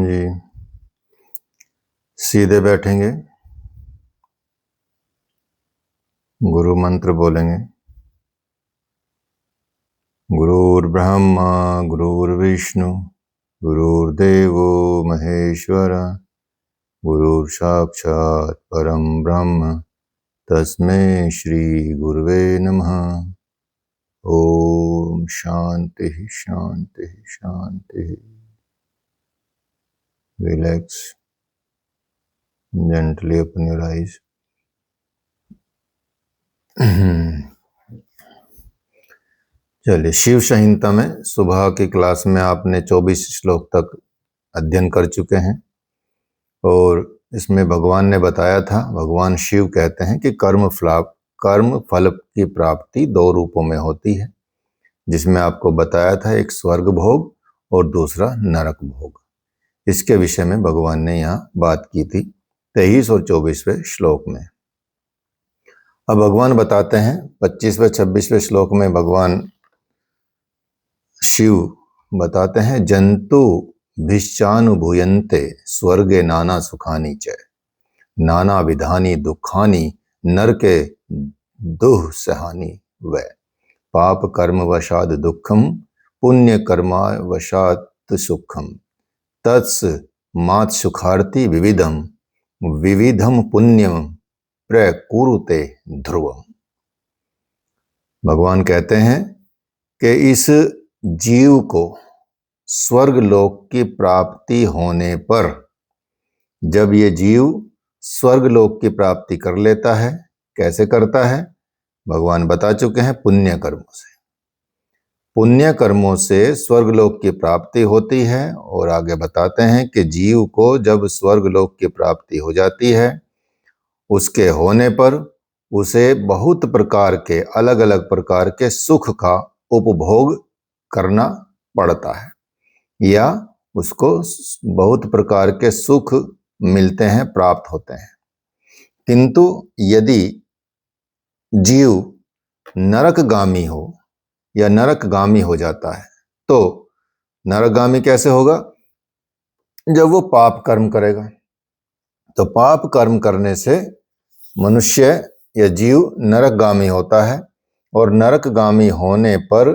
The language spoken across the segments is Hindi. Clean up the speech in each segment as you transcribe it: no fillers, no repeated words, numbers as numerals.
जी, सीधे बैठेंगे, गुरु मंत्र बोलेंगे। गुरुर्ब्रह्मा गुरुर्विष्णु गुरुर्देवो महेश्वर गुरुर्साक्षात् परम ब्रह्म तस्मै श्री गुरुवे नमः। ओम शांति शांति शांति। Relax, gently open your eyes. चलिए, शिव संहिता में सुबह की क्लास में आपने 24 श्लोक तक अध्ययन कर चुके हैं और इसमें भगवान ने बताया था, भगवान शिव कहते हैं कि कर्म फल की प्राप्ति 2 रूपों में होती है, जिसमें आपको बताया था एक स्वर्ग भोग और दूसरा नरक भोग। इसके विषय में भगवान ने यहाँ बात की थी 23 और 24वें श्लोक में। अब भगवान बताते हैं 25वें 26वें श्लोक में भगवान शिव बताते हैं, जंतु भिश्चानुभूयन्ते स्वर्गे नाना सुखानि च नाना विधानि दुखानि नरके दुःसहानि व पाप कर्म वशाद दुखम पुण्य कर्मा वशात सुखम तत्स मात सुखार्ति विविधम पुण्यम प्रकुरुते ध्रुवम। भगवान कहते हैं कि इस जीव को स्वर्ग लोक की प्राप्ति होने पर, जब ये जीव स्वर्ग लोक की प्राप्ति कर लेता है, कैसे करता है भगवान बता चुके हैं, पुण्य कर्मों से। पुण्य कर्मों से स्वर्ग लोक की प्राप्ति होती है और आगे बताते हैं कि जीव को जब स्वर्ग लोक की प्राप्ति हो जाती है, उसके होने पर उसे बहुत प्रकार के अलग अलग प्रकार के सुख का उपभोग करना पड़ता है या उसको बहुत प्रकार के सुख मिलते हैं, प्राप्त होते हैं। किंतु यदि जीव नरकगामी हो या नरकगामी हो जाता है, तो नरकगामी कैसे होगा? जब वो पाप कर्म करेगा। तो पाप कर्म करने से मनुष्य या जीव नरकगामी होता है और नरकगामी होने पर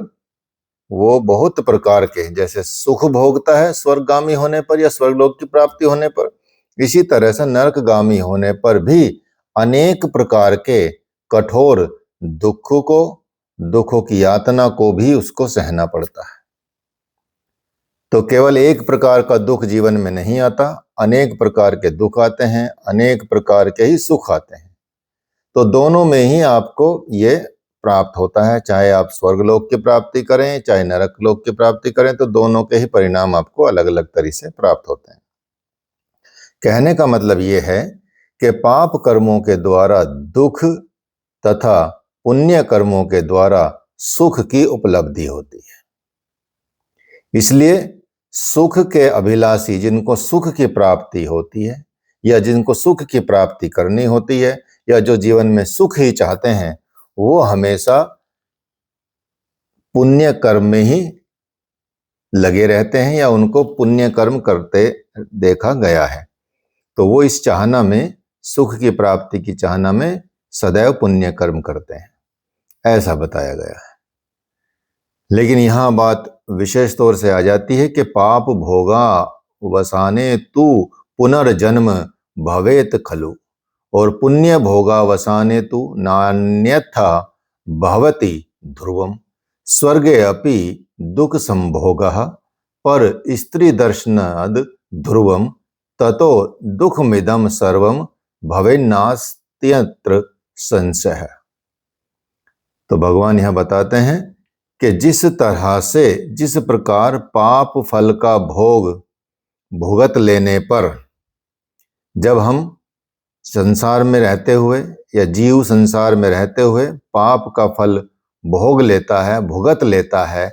वो बहुत प्रकार के जैसे सुख भोगता है स्वर्गगामी होने पर या स्वर्गलोक की प्राप्ति होने पर, इसी तरह से नरकगामी होने पर भी अनेक प्रकार के कठोर दुखों की यातना को भी उसको सहना पड़ता है। तो केवल एक प्रकार का दुख जीवन में नहीं आता, अनेक प्रकार के दुख आते हैं, अनेक प्रकार के ही सुख आते हैं। तो दोनों में ही आपको ये प्राप्त होता है, चाहे आप स्वर्गलोक की प्राप्ति करें चाहे नरक लोक की प्राप्ति करें, तो दोनों के ही परिणाम आपको अलग अलग तरीके से प्राप्त होते हैं। कहने का मतलब ये है कि पाप कर्मों के द्वारा दुख तथा पुण्य कर्मों के द्वारा सुख की उपलब्धि होती है। इसलिए सुख के अभिलाषी, जिनको सुख की प्राप्ति होती है या जिनको सुख की प्राप्ति करनी होती है या जो जीवन में सुख ही चाहते हैं, वो हमेशा पुण्य कर्म में ही लगे रहते हैं या उनको पुण्य कर्म करते देखा गया है। तो वो इस चाहना में, सुख की प्राप्ति की चाहना में सदैव पुण्य कर्म करते हैं, ऐसा बताया गया है। लेकिन यहाँ बात विशेष तौर से आ जाती है कि पाप भोगा वसाने तू पुनर्जन्म भवेत खलु और पुण्य भोगा वसाने तु नान्यथा भवति ध्रुवम स्वर्गे अपि दुख संभोगः पर स्त्री दर्शनाद ध्रुवम ततो दुखमिदम सर्वम भवेन्नास्त्यत्र संशय। तो भगवान यह बताते हैं कि जिस तरह से, जिस प्रकार पाप फल का भोग भुगत लेने पर, जब हम संसार में रहते हुए या जीव संसार में रहते हुए पाप का फल भोग लेता है, भुगत लेता है,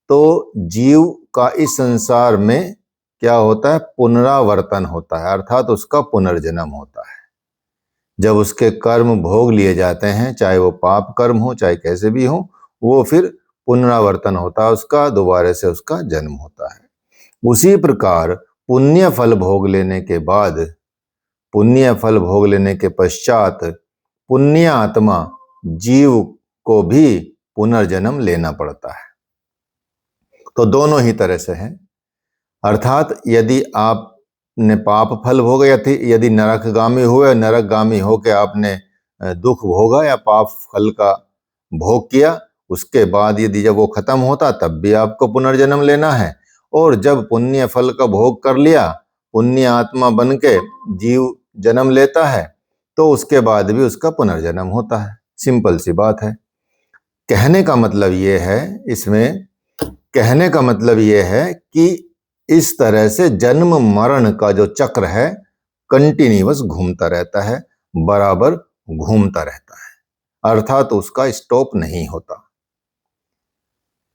तो जीव का इस संसार में क्या होता है? पुनरावर्तन होता है, अर्थात उसका पुनर्जन्म होता है। जब उसके कर्म भोग लिए जाते हैं, चाहे वो पाप कर्म हो चाहे कैसे भी हो, वो फिर पुनरावर्तन होता है उसका, दोबारा से उसका जन्म होता है। उसी प्रकार पुण्य फल भोग लेने के बाद, पुण्य फल भोग लेने के पश्चात पुण्य आत्मा जीव को भी पुनर्जन्म लेना पड़ता है। तो दोनों ही तरह से है। अर्थात यदि आपने पाप फल भोगा, यदि नरकगामी हुए, नरकगामी होकर आपने दुख भोगा या पाप फल का भोग किया, उसके बाद यदि जब वो खत्म होता तब भी आपको पुनर्जन्म लेना है। और जब पुण्य फल का भोग कर लिया, पुण्य आत्मा बन के जीव जन्म लेता है, तो उसके बाद भी उसका पुनर्जन्म होता है। सिंपल सी बात है। कहने का मतलब ये है, इसमें कहने का मतलब ये है कि इस तरह से जन्म मरण का जो चक्र है कंटिन्यूअस घूमता रहता है, बराबर घूमता रहता है, अर्थात उसका स्टॉप नहीं होता।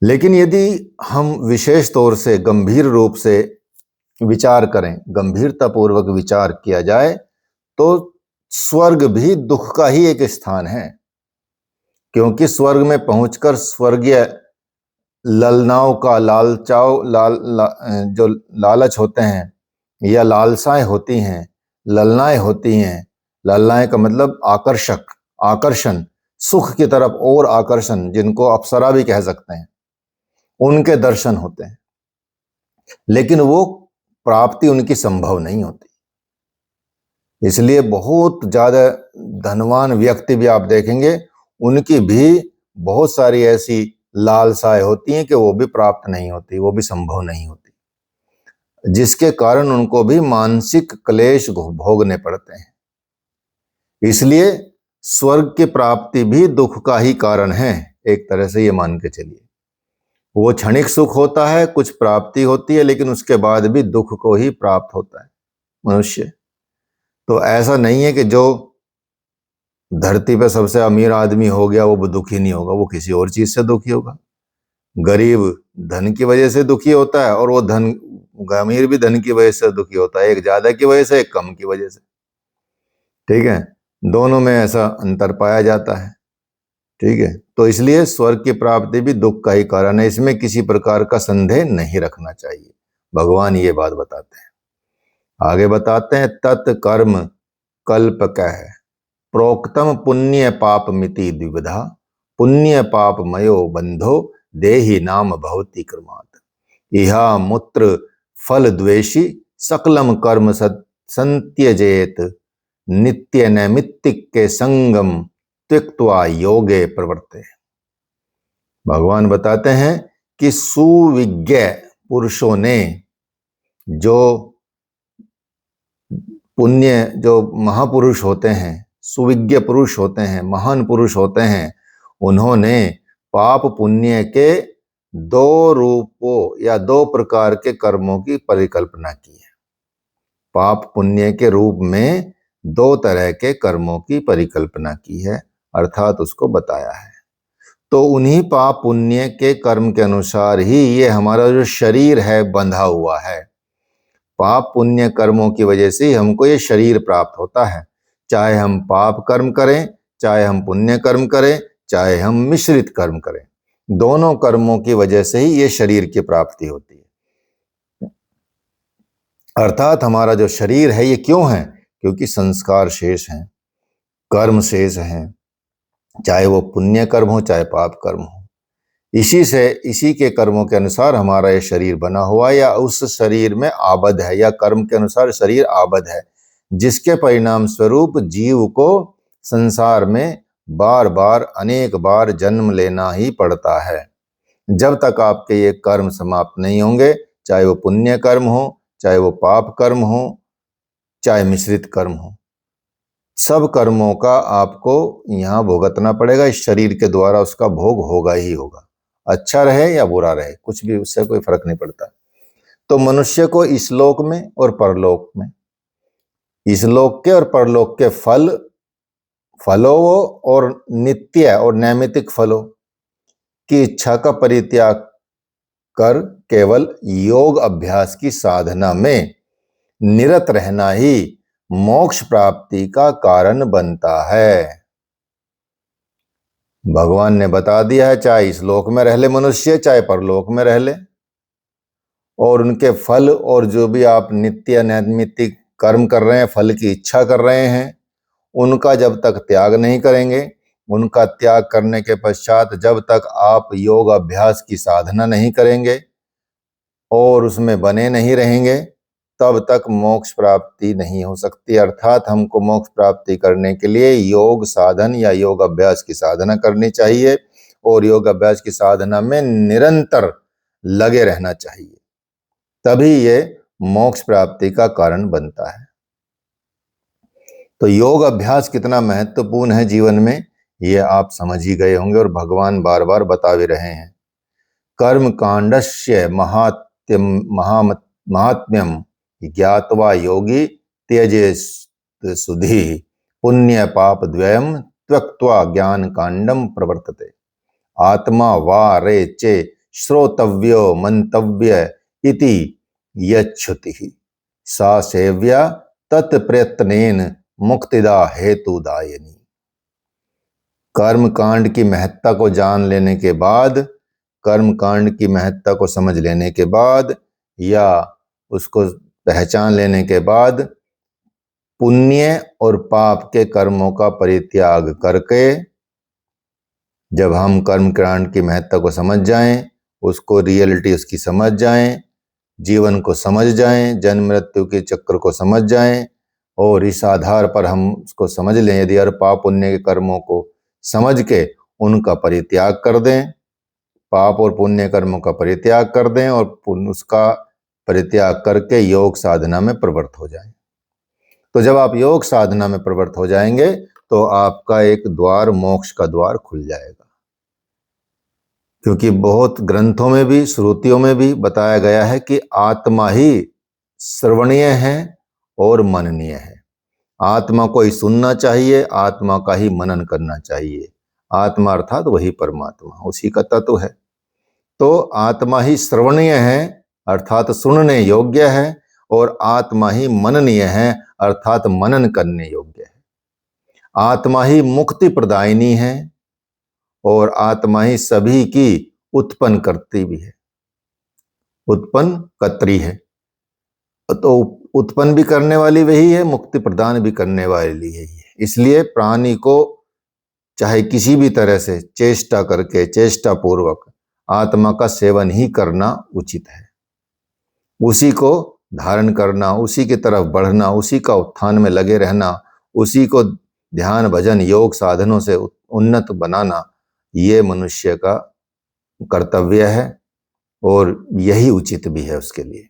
लेकिन यदि हम विशेष तौर से गंभीर रूप से विचार करें, गंभीरतापूर्वक विचार किया जाए, तो स्वर्ग भी दुख का ही एक स्थान है। क्योंकि स्वर्ग में पहुंचकर स्वर्गीय ललनाओं का जो लालच होते हैं या लालसाएं होती हैं, ललनाएं होती हैं। ललनाएं का मतलब आकर्षक, आकर्षण, सुख की तरफ और आकर्षण, जिनको अप्सरा भी कह सकते हैं, उनके दर्शन होते हैं। लेकिन वो प्राप्ति उनकी संभव नहीं होती। इसलिए बहुत ज्यादा धनवान व्यक्ति भी आप देखेंगे, उनकी भी बहुत सारी ऐसी लालसाएं होती हैं कि वो भी प्राप्त नहीं होती, वो भी संभव नहीं होती, जिसके कारण उनको भी मानसिक क्लेश भोगने पड़ते हैं। इसलिए स्वर्ग की प्राप्ति भी दुख का ही कारण है, एक तरह से ये मान के चलिए। वो क्षणिक सुख होता है, कुछ प्राप्ति होती है, लेकिन उसके बाद भी दुख को ही प्राप्त होता है मनुष्य। तो ऐसा नहीं है कि जो धरती पे सबसे अमीर आदमी हो गया वो दुखी नहीं होगा, वो किसी और चीज से दुखी होगा। गरीब धन की वजह से दुखी होता है, और वो अमीर भी धन की वजह से दुखी होता है, एक ज्यादा की वजह से, एक कम की वजह से। ठीक है, दोनों में ऐसा अंतर पाया जाता है। ठीक है, तो इसलिए स्वर्ग की प्राप्ति भी दुख का ही कारण है, इसमें किसी प्रकार का संदेह नहीं रखना चाहिए। भगवान ये बात बताते हैं। आगे बताते हैं, तत्कर्म कल्प कह प्रोक्तम पुण्य पाप मिति द्विविधा पुण्य पाप मयो बंधो देहि नाम भवति क्रमात् इहा मूत्र फल द्वेषी सकलम कर्म संत्यजेत नित्य नैमित्तिक के संगम त्यक्त्वा योगे प्रवर्ते। भगवान बताते हैं कि सुविज्ञ पुरुषों ने, जो पुण्य, जो महापुरुष होते हैं, सुविज्ञ पुरुष होते हैं, महान पुरुष होते हैं, उन्होंने पाप पुण्य के दो रूपों या दो प्रकार के कर्मों की परिकल्पना की है। पाप पुण्य के रूप में दो तरह के कर्मों की परिकल्पना की है, अर्थात उसको बताया है। तो उन्हीं पाप पुण्य के कर्म के अनुसार ही ये हमारा जो शरीर है बंधा हुआ है। पाप पुण्य कर्मों की वजह से हमको ये शरीर प्राप्त होता है। चाहे हम पाप कर्म करें, चाहे हम पुण्य कर्म करें, चाहे हम मिश्रित कर्म करें, दोनों कर्मों की वजह से ही ये शरीर की प्राप्ति होती है। अर्थात हमारा जो शरीर है ये क्यों है? क्योंकि संस्कार शेष हैं, कर्म शेष हैं, चाहे वो पुण्य कर्म हो चाहे पाप कर्म हो। इसी के कर्मों के अनुसार हमारा ये शरीर बना हुआ है, या उस शरीर में आबद्ध है, या कर्म के अनुसार शरीर आबद्ध है, जिसके परिणाम स्वरूप जीव को संसार में बार बार अनेक बार जन्म लेना ही पड़ता है। जब तक आपके ये कर्म समाप्त नहीं होंगे, चाहे वो पुण्य कर्म हो, चाहे वो पाप कर्म हो, चाहे मिश्रित कर्म हो, सब कर्मों का आपको यहाँ भुगतना पड़ेगा। इस शरीर के द्वारा उसका भोग होगा ही होगा, अच्छा रहे या बुरा रहे, कुछ भी उससे कोई फर्क नहीं पड़ता। तो मनुष्य को इस लोक में और परलोक में, इस लोक के और परलोक के फलों और नित्य और नैमित्तिक फलों की इच्छा का परित्याग कर केवल योग अभ्यास की साधना में निरत रहना ही मोक्ष प्राप्ति का कारण बनता है। भगवान ने बता दिया है, चाहे इस लोक में रह ले मनुष्य, चाहे परलोक में रह ले, और उनके फल और जो भी आप नित्य नैमित्तिक कर्म कर रहे हैं, फल की इच्छा कर रहे हैं, उनका जब तक त्याग नहीं करेंगे, उनका त्याग करने के पश्चात जब तक आप योग अभ्यास की साधना नहीं करेंगे और उसमें बने नहीं रहेंगे, तब तक मोक्ष प्राप्ति नहीं हो सकती। अर्थात हमको मोक्ष प्राप्ति करने के लिए योग साधन या योग अभ्यास की साधना करनी चाहिए और योग अभ्यास की साधना में निरंतर लगे रहना चाहिए, तभी ये मोक्ष प्राप्ति का कारण बनता है। तो योग अभ्यास कितना महत्वपूर्ण है जीवन में, ये आप समझ ही गए होंगे और भगवान बार बार बता भी रहे हैं। कर्म कांडस्य महात्म्यम ज्ञात्वा योगी त्यजे सुधि पुण्य पाप द्वयम त्यक्त्वा ज्ञान कांडम प्रवर्तते। आत्मा वा रे चे श्रोतव्यो मंतव्य इति यच्छुति सा सेव्या तत्प्रयत्नेन मुक्तिदा हेतुदायिनी। कर्म कांड की महत्ता को जान लेने के बाद, कर्म कांड की महत्ता को समझ लेने के बाद या उसको पहचान लेने के बाद पुण्य और पाप के कर्मों का परित्याग करके, जब हम कर्म कांड की महत्ता को समझ जाएं, उसको रियलिटी उसकी समझ जाएं, जीवन को समझ जाएं, जन्म मृत्यु के चक्र को समझ जाएं और इस आधार पर हम उसको समझ लें, यदि हर पाप पुण्य के कर्मों को समझ के उनका परित्याग कर दें, पाप और पुण्य कर्मों का परित्याग कर दें और उसका परित्याग करके योग साधना में प्रवृत्त हो जाएं। तो जब आप योग साधना में प्रवृत्त हो जाएंगे तो आपका एक द्वार, मोक्ष का द्वार खुल जाएगा। क्योंकि बहुत ग्रंथों में भी, श्रुतियों में भी बताया गया है कि आत्मा ही श्रवणीय है और मननीय है। आत्मा को ही सुनना चाहिए, आत्मा का ही मनन करना चाहिए। आत्मा अर्थात वही परमात्मा, उसी का तत्व है। तो आत्मा ही श्रवणीय है अर्थात सुनने योग्य है, और आत्मा ही मननीय है अर्थात मनन करने योग्य है। आत्मा ही मुक्ति प्रदायिनी है और आत्मा ही सभी की उत्पन्न करती भी है, उत्पन्न कर्त्री है। तो उत्पन्न भी करने वाली वही है, मुक्ति प्रदान भी करने वाली यही है। इसलिए प्राणी को चाहे किसी भी तरह से चेष्टा करके, चेष्टा पूर्वक आत्मा का सेवन ही करना उचित है। उसी को धारण करना, उसी की तरफ बढ़ना, उसी का उत्थान में लगे रहना, उसी को ध्यान भजन योग साधनों से उन्नत बनाना, ये मनुष्य का कर्तव्य है और यही उचित भी है उसके लिए।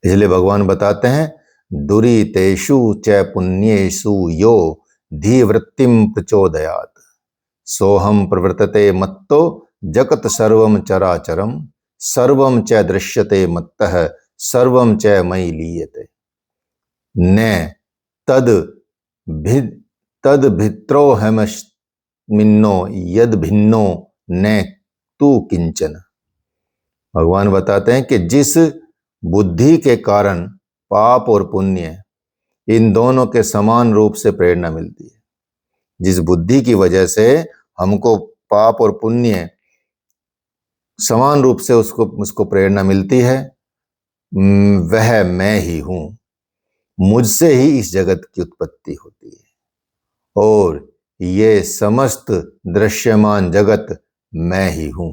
इसलिए भगवान बताते हैं, दुरीतेषु च पुण्येषु यो धीवृत्तिम प्रचोदयात् सोहम प्रवर्तते मत्तो जगत सर्वम चराचरम सर्वम च दृश्यते मत्तः सर्वम च मयि लीयते न तद भित्रोहमस्मिन्नो यद भिन्नो न तू किंचन। भगवान बताते हैं कि जिस बुद्धि के कारण पाप और पुण्य इन दोनों के समान रूप से प्रेरणा मिलती है, जिस बुद्धि की वजह से हमको पाप और पुण्य समान रूप से उसको प्रेरणा मिलती है, वह मैं ही हूं। मुझसे ही इस जगत की उत्पत्ति होती है और ये समस्त दृश्यमान जगत मैं ही हूं।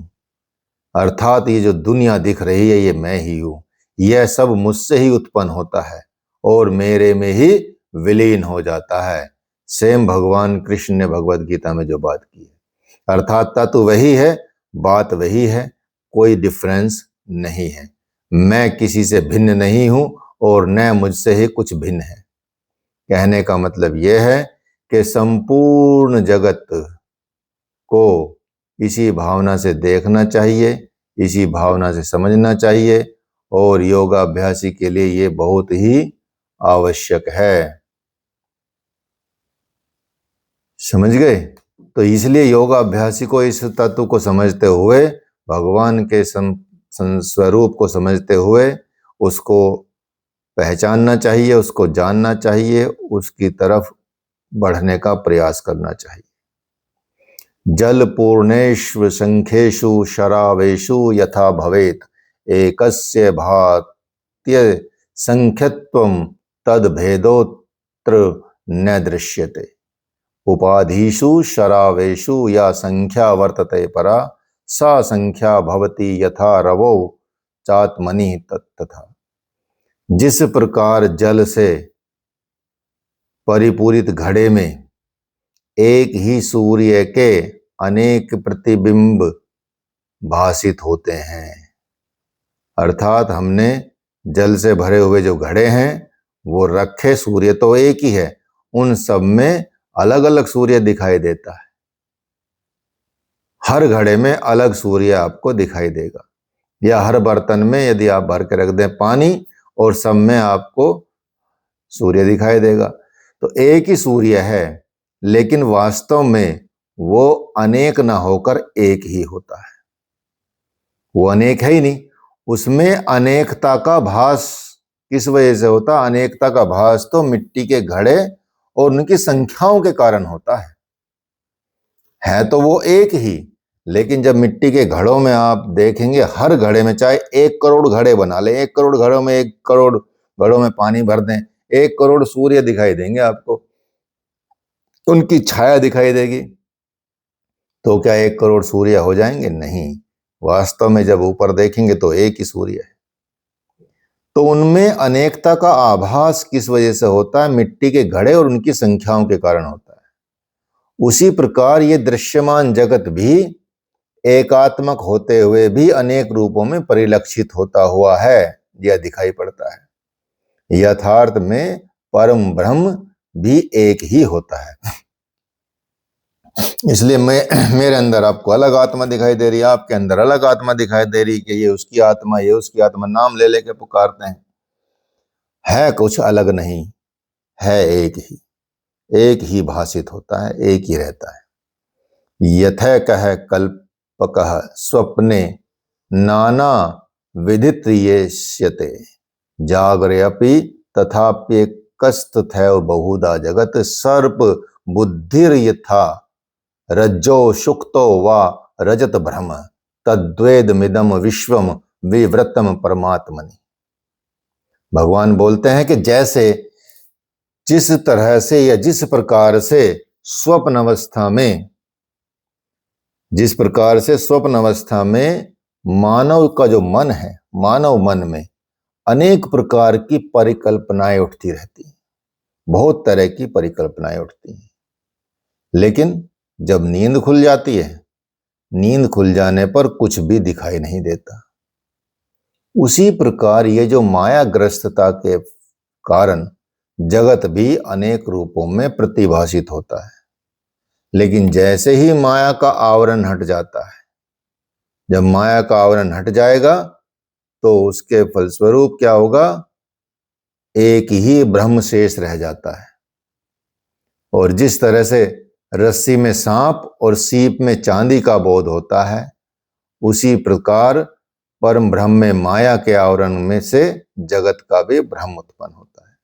अर्थात ये जो दुनिया दिख रही है ये मैं ही हूं। यह सब मुझसे ही उत्पन्न होता है और मेरे में ही विलीन हो जाता है। सेम भगवान कृष्ण ने भगवत गीता में जो बात की है, अर्थात तत्व वही है, बात वही है, कोई डिफरेंस नहीं है। मैं किसी से भिन्न नहीं हूं और न मुझसे ही कुछ भिन्न है। कहने का मतलब यह है कि संपूर्ण जगत को इसी भावना से देखना चाहिए, इसी भावना से समझना चाहिए और योगाभ्यासी के लिए ये बहुत ही आवश्यक है। समझ गए? तो इसलिए योगाभ्यासी को इस तत्व को समझते हुए, भगवान के स्वरूप को समझते हुए उसको पहचानना चाहिए, उसको जानना चाहिए, उसकी तरफ बढ़ने का प्रयास करना चाहिए। जल पूर्णेषु शंखेषु शरावेषु यथा भवेत एकस्य भात्य संख्यत्वं तद भेदोत्र न दृश्यते। उपाधिषु शरावेषु या संख्या वर्तते परा सा संख्या भवति यथा रवौ चात्मनि तथा। जिस प्रकार जल से परिपूरित घड़े में एक ही सूर्य के अनेक प्रतिबिंब भासित होते हैं, अर्थात हमने जल से भरे हुए जो घड़े हैं वो रखे, सूर्य तो एक ही है, उन सब में अलग अलग सूर्य दिखाई देता है। हर घड़े में अलग सूर्य आपको दिखाई देगा, या हर बर्तन में यदि आप भर के रख दें पानी और सब में आपको सूर्य दिखाई देगा। तो एक ही सूर्य है, लेकिन वास्तव में वो अनेक ना होकर एक ही होता है। वो अनेक है ही नहीं, उसमें अनेकता का भास किस वजह से होता? अनेकता का भास तो मिट्टी के घड़े और उनकी संख्याओं के कारण होता है तो वो एक ही, लेकिन जब मिट्टी के घड़ों में आप देखेंगे, हर घड़े में चाहे 1 करोड़ घड़े बना ले, 1 करोड़ घड़ों में 1 करोड़ घड़ों में पानी भर दें, 1 करोड़ सूर्य दिखाई देंगे आपको, उनकी छाया दिखाई देगी। तो क्या 1 करोड़ सूर्य हो जाएंगे? नहीं, वास्तव में जब ऊपर देखेंगे तो एक ही सूर्य है। तो उनमें अनेकता का आभास किस वजह से होता है? मिट्टी के घड़े और उनकी संख्याओं के कारण होता है। उसी प्रकार ये दृश्यमान जगत भी एकात्मक होते हुए भी अनेक रूपों में परिलक्षित होता हुआ है, यह दिखाई पड़ता है। यथार्थ में परम ब्रह्म भी एक ही होता है। इसलिए मेरे अंदर आपको अलग आत्मा दिखाई दे रही है, आपके अंदर अलग आत्मा दिखाई दे रही कि ये उसकी आत्मा, ये उसकी आत्मा, नाम ले लेके पुकारते हैं। है कुछ अलग नहीं, है एक ही भासित होता है, एक ही रहता है। यथै कह कल्पकः स्वप्ने नाना विदित्रियेष्यते जागरेऽपि तथाप्येकस्तथैव बहुधा जगत् सर्प बुद्धिर्यथा रज्जो शुक्तो वा रजत भ्रम तद्वेदमिदम विश्वम विवृतम परमात्मनि। भगवान बोलते हैं कि जैसे जिस तरह से या जिस प्रकार से स्वप्न अवस्था में, जिस प्रकार से स्वप्न अवस्था में मानव का जो मन है, मानव मन में अनेक प्रकार की परिकल्पनाएं उठती रहती हैं, बहुत तरह की परिकल्पनाएं उठती हैं, लेकिन जब नींद खुल जाती है, नींद खुल जाने पर कुछ भी दिखाई नहीं देता। उसी प्रकार ये जो मायाग्रस्तता के कारण जगत भी अनेक रूपों में प्रतिभाषित होता है, लेकिन जैसे ही माया का आवरण हट जाता है, जब माया का आवरण हट जाएगा तो उसके फलस्वरूप क्या होगा? एक ही ब्रह्म शेष रह जाता है। और जिस तरह से रस्सी में सांप और सीप में चांदी का बोध होता है, उसी प्रकार परम ब्रह्म में माया के आवरण में से जगत का भी भ्रम उत्पन्न होता है।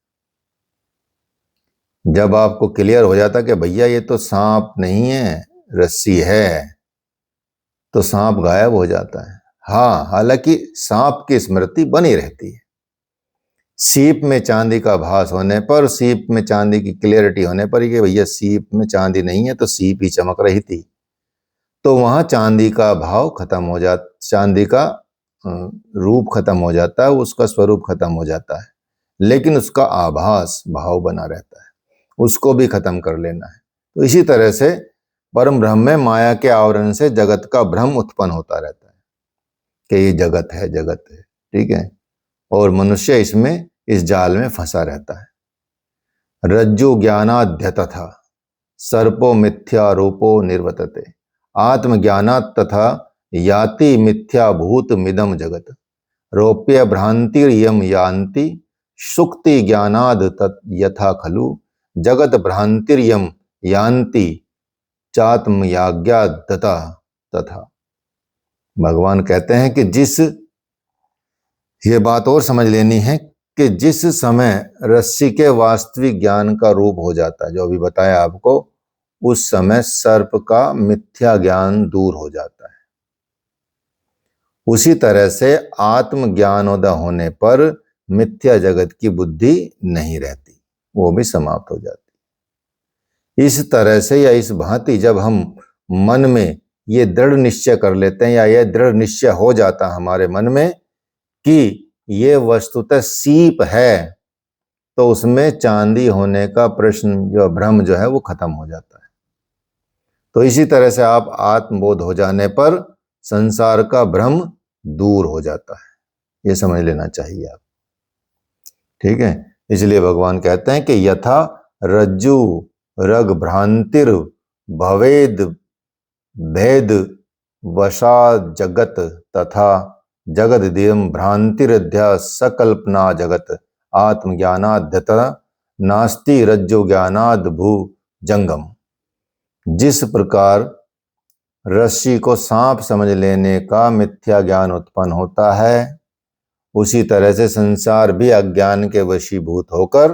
जब आपको क्लियर हो जाता कि भैया ये तो सांप नहीं है, रस्सी है, तो सांप गायब हो जाता है। हाँ, हालांकि सांप की स्मृति बनी रहती है। सीप में चांदी का भास होने पर, सीप में चांदी की क्लियरिटी होने पर कि भैया सीप में चांदी नहीं है, तो सीप ही चमक रही थी, तो वहां चांदी का भाव खत्म हो जाता, चांदी का रूप खत्म हो जाता है, उसका स्वरूप खत्म हो जाता है, लेकिन उसका आभास भाव बना रहता है, उसको भी खत्म कर लेना है। तो इसी तरह से परम ब्रह्म में माया के आवरण से जगत का भ्रम उत्पन्न होता रहता है कि ये जगत है, जगत है, ठीक है, और मनुष्य इसमें, इस जाल में फंसा रहता है। रज्जु ज्ञानाद्य तथा सर्पो मिथ्या रूपो निर्वर्तते आत्मज्ञानात् तथा याति मिथ्याभूत मिदम जगत रोप्य भ्रांतिर्यम यान्ति सुक्ति ज्ञानाद तत् यथा खलु जगत भ्रांतिर्यम यान्ति चात्मयाज्ञा दता तथा। भगवान कहते हैं कि ये बात और समझ लेनी है कि जिस समय रस्सी के वास्तविक ज्ञान का रूप हो जाता है, जो अभी बताया आपको, उस समय सर्प का मिथ्या ज्ञान दूर हो जाता है। उसी तरह से आत्मज्ञानोदय होने पर मिथ्या जगत की बुद्धि नहीं रहती, वो भी समाप्त हो जाती। इस तरह से या इस भांति जब हम मन में ये दृढ़ निश्चय कर लेते हैं या यह दृढ़ निश्चय हो जाता हमारे मन में कि ये वस्तुतः सीप है, तो उसमें चांदी होने का प्रश्न जो भ्रम जो है वो खत्म हो जाता है। तो इसी तरह से आप आत्मबोध हो जाने पर संसार का भ्रम दूर हो जाता है, ये समझ लेना चाहिए आप। ठीक है, इसलिए भगवान कहते हैं कि यथा रज्जु रग भ्रांतिर भवेद भेद वशा जगत तथा जगद दियम भ्रांतिरध्या सकल्पना जगत आत्मज्ञानाद्यत नास्ति रज्जु ज्ञानाद भू जंगम। जिस प्रकार रस्सी को सांप समझ लेने का मिथ्या ज्ञान उत्पन्न होता है, उसी तरह से संसार भी अज्ञान के वशीभूत होकर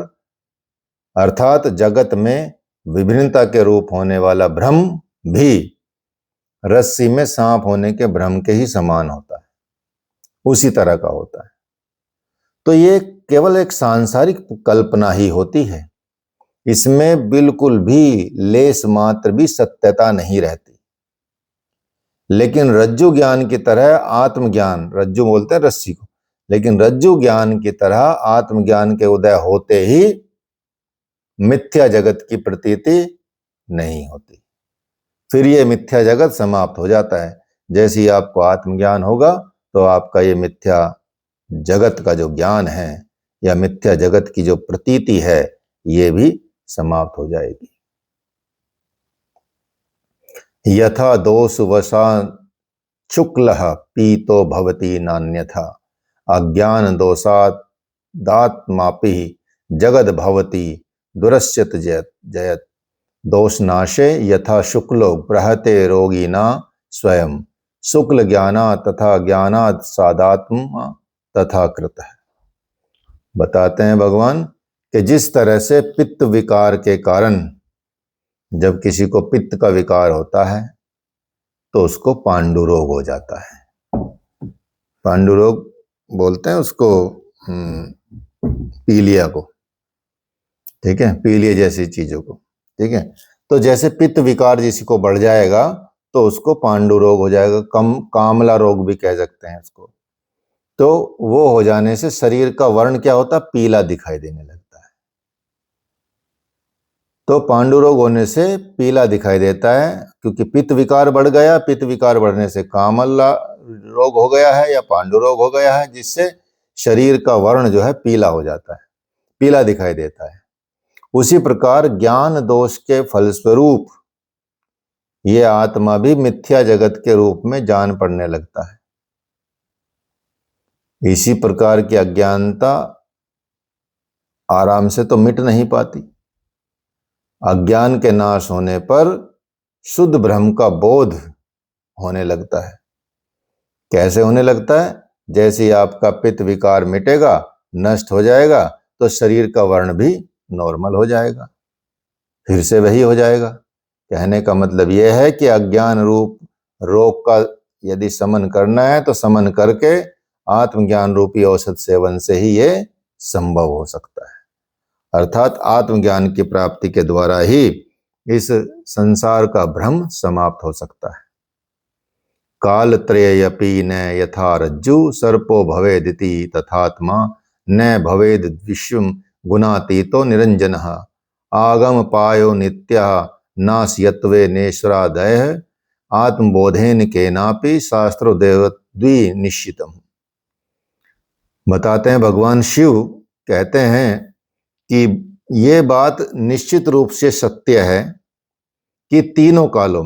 अर्थात जगत में विभिन्नता के रूप होने वाला भ्रम भी रस्सी में सांप होने के भ्रम के ही समान होता है, उसी तरह का होता है। तो ये केवल एक सांसारिक कल्पना ही होती है, इसमें बिल्कुल भी लेस मात्र भी सत्यता नहीं रहती। लेकिन रज्जु ज्ञान की तरह आत्मज्ञान, रज्जु बोलते हैं रस्सी को, लेकिन रज्जु ज्ञान की तरह आत्मज्ञान के उदय होते ही मिथ्या जगत की प्रतीति नहीं होती, फिर ये मिथ्या जगत समाप्त हो जाता है। जैसे ही आपको आत्मज्ञान होगा तो आपका ये मिथ्या जगत का जो ज्ञान है या मिथ्या जगत की जो प्रतीति है ये भी समाप्त हो जाएगी। यथा दोष वशा शुक्लः पीतो भवति नान्यथा अज्ञान दोषात् दात्मापि जगद भवति दुरस्यत जयत दोषनाशे यथा शुक्लो बृहते रोगिना स्वयं शुक्ल ज्ञाना तथा ज्ञानात् सादात्मा तथा कृतः। बताते हैं भगवान कि जिस तरह से पित्त विकार के कारण जब किसी को पित्त का विकार होता है तो उसको पांडु रोग हो जाता है। पांडु रोग बोलते हैं उसको, पीलिया को, ठीक है, पीलिया जैसी चीजों को, ठीक है। तो जैसे पित्त विकार किसी को बढ़ जाएगा तो उसको पांडु रोग हो जाएगा, कामला रोग भी कह सकते हैं उसको। तो वो हो जाने से शरीर का वर्ण क्या होता है, पीला दिखाई देने लगता है। तो पांडु रोग होने से पीला दिखाई देता है क्योंकि पित्त विकार बढ़ गया, पित्त विकार बढ़ने से कामला रोग हो गया है या पांडु रोग हो गया है, जिससे शरीर का वर्ण जो है पीला हो जाता है, पीला दिखाई देता है। उसी प्रकार ज्ञान दोष के फलस्वरूप ये आत्मा भी मिथ्या जगत के रूप में जान पड़ने लगता है। इसी प्रकार की अज्ञानता आराम से तो मिट नहीं पाती। अज्ञान के नाश होने पर शुद्ध ब्रह्म का बोध होने लगता है। कैसे होने लगता है? जैसे ही आपका पित्त विकार मिटेगा, नष्ट हो जाएगा, तो शरीर का वर्ण भी नॉर्मल हो जाएगा, फिर से वही हो जाएगा। कहने का मतलब यह है कि अज्ञान रूप रोग का यदि समन करना है तो समन करके आत्मज्ञान रूपी औषध सेवन से ही ये संभव हो सकता है। अर्थात आत्मज्ञान की प्राप्ति के द्वारा ही इस संसार का भ्रम समाप्त हो सकता है। काल त्रयेऽपि न यथा रज्जु सर्पो भवेदिति तथात्मा न भवेद विश्वम गुणातीतो निरंजनः आगम पायो नित्यः नास्यत्वे नेश्वरादयः आत्मबोधेन केनापि शास्त्रोदेव द्विनिश्चितम्। बताते हैं भगवान शिव कहते हैं कि ये बात निश्चित रूप से सत्य है कि तीनों कालों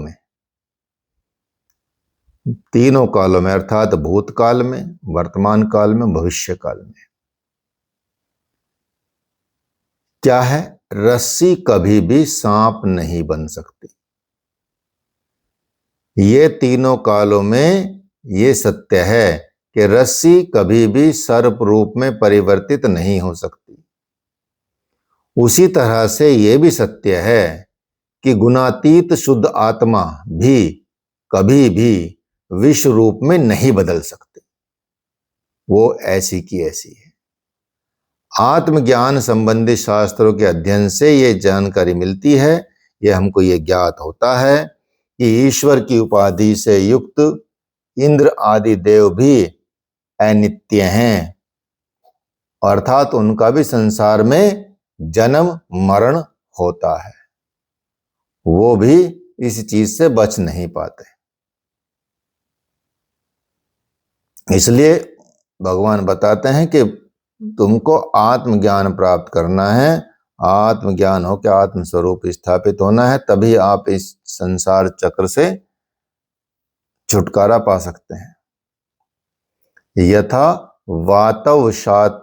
में अर्थात भूतकाल में, वर्तमान काल में, भविष्य काल में क्या है, रस्सी कभी भी सांप नहीं बन सकती। ये तीनों कालों में ये सत्य है कि रस्सी कभी भी सर्प रूप में परिवर्तित नहीं हो सकती। उसी तरह से ये भी सत्य है कि गुणातीत शुद्ध आत्मा भी कभी भी विश्व रूप में नहीं बदल सकती। वो ऐसी की ऐसी है। आत्मज्ञान संबंधी शास्त्रों के अध्ययन से ये जानकारी मिलती है, ये हमको ये ज्ञात होता है कि ईश्वर की उपाधि से युक्त इंद्र आदि देव भी अनित्य हैं, अर्थात उनका भी संसार में जन्म मरण होता है, वो भी इस चीज से बच नहीं पाते। इसलिए भगवान बताते हैं कि तुमको आत्मज्ञान प्राप्त करना है, आत्मज्ञान हो के आत्म स्वरूप स्थापित होना है, तभी आप इस संसार चक्र से छुटकारा पा सकते हैं। यथा वातवशात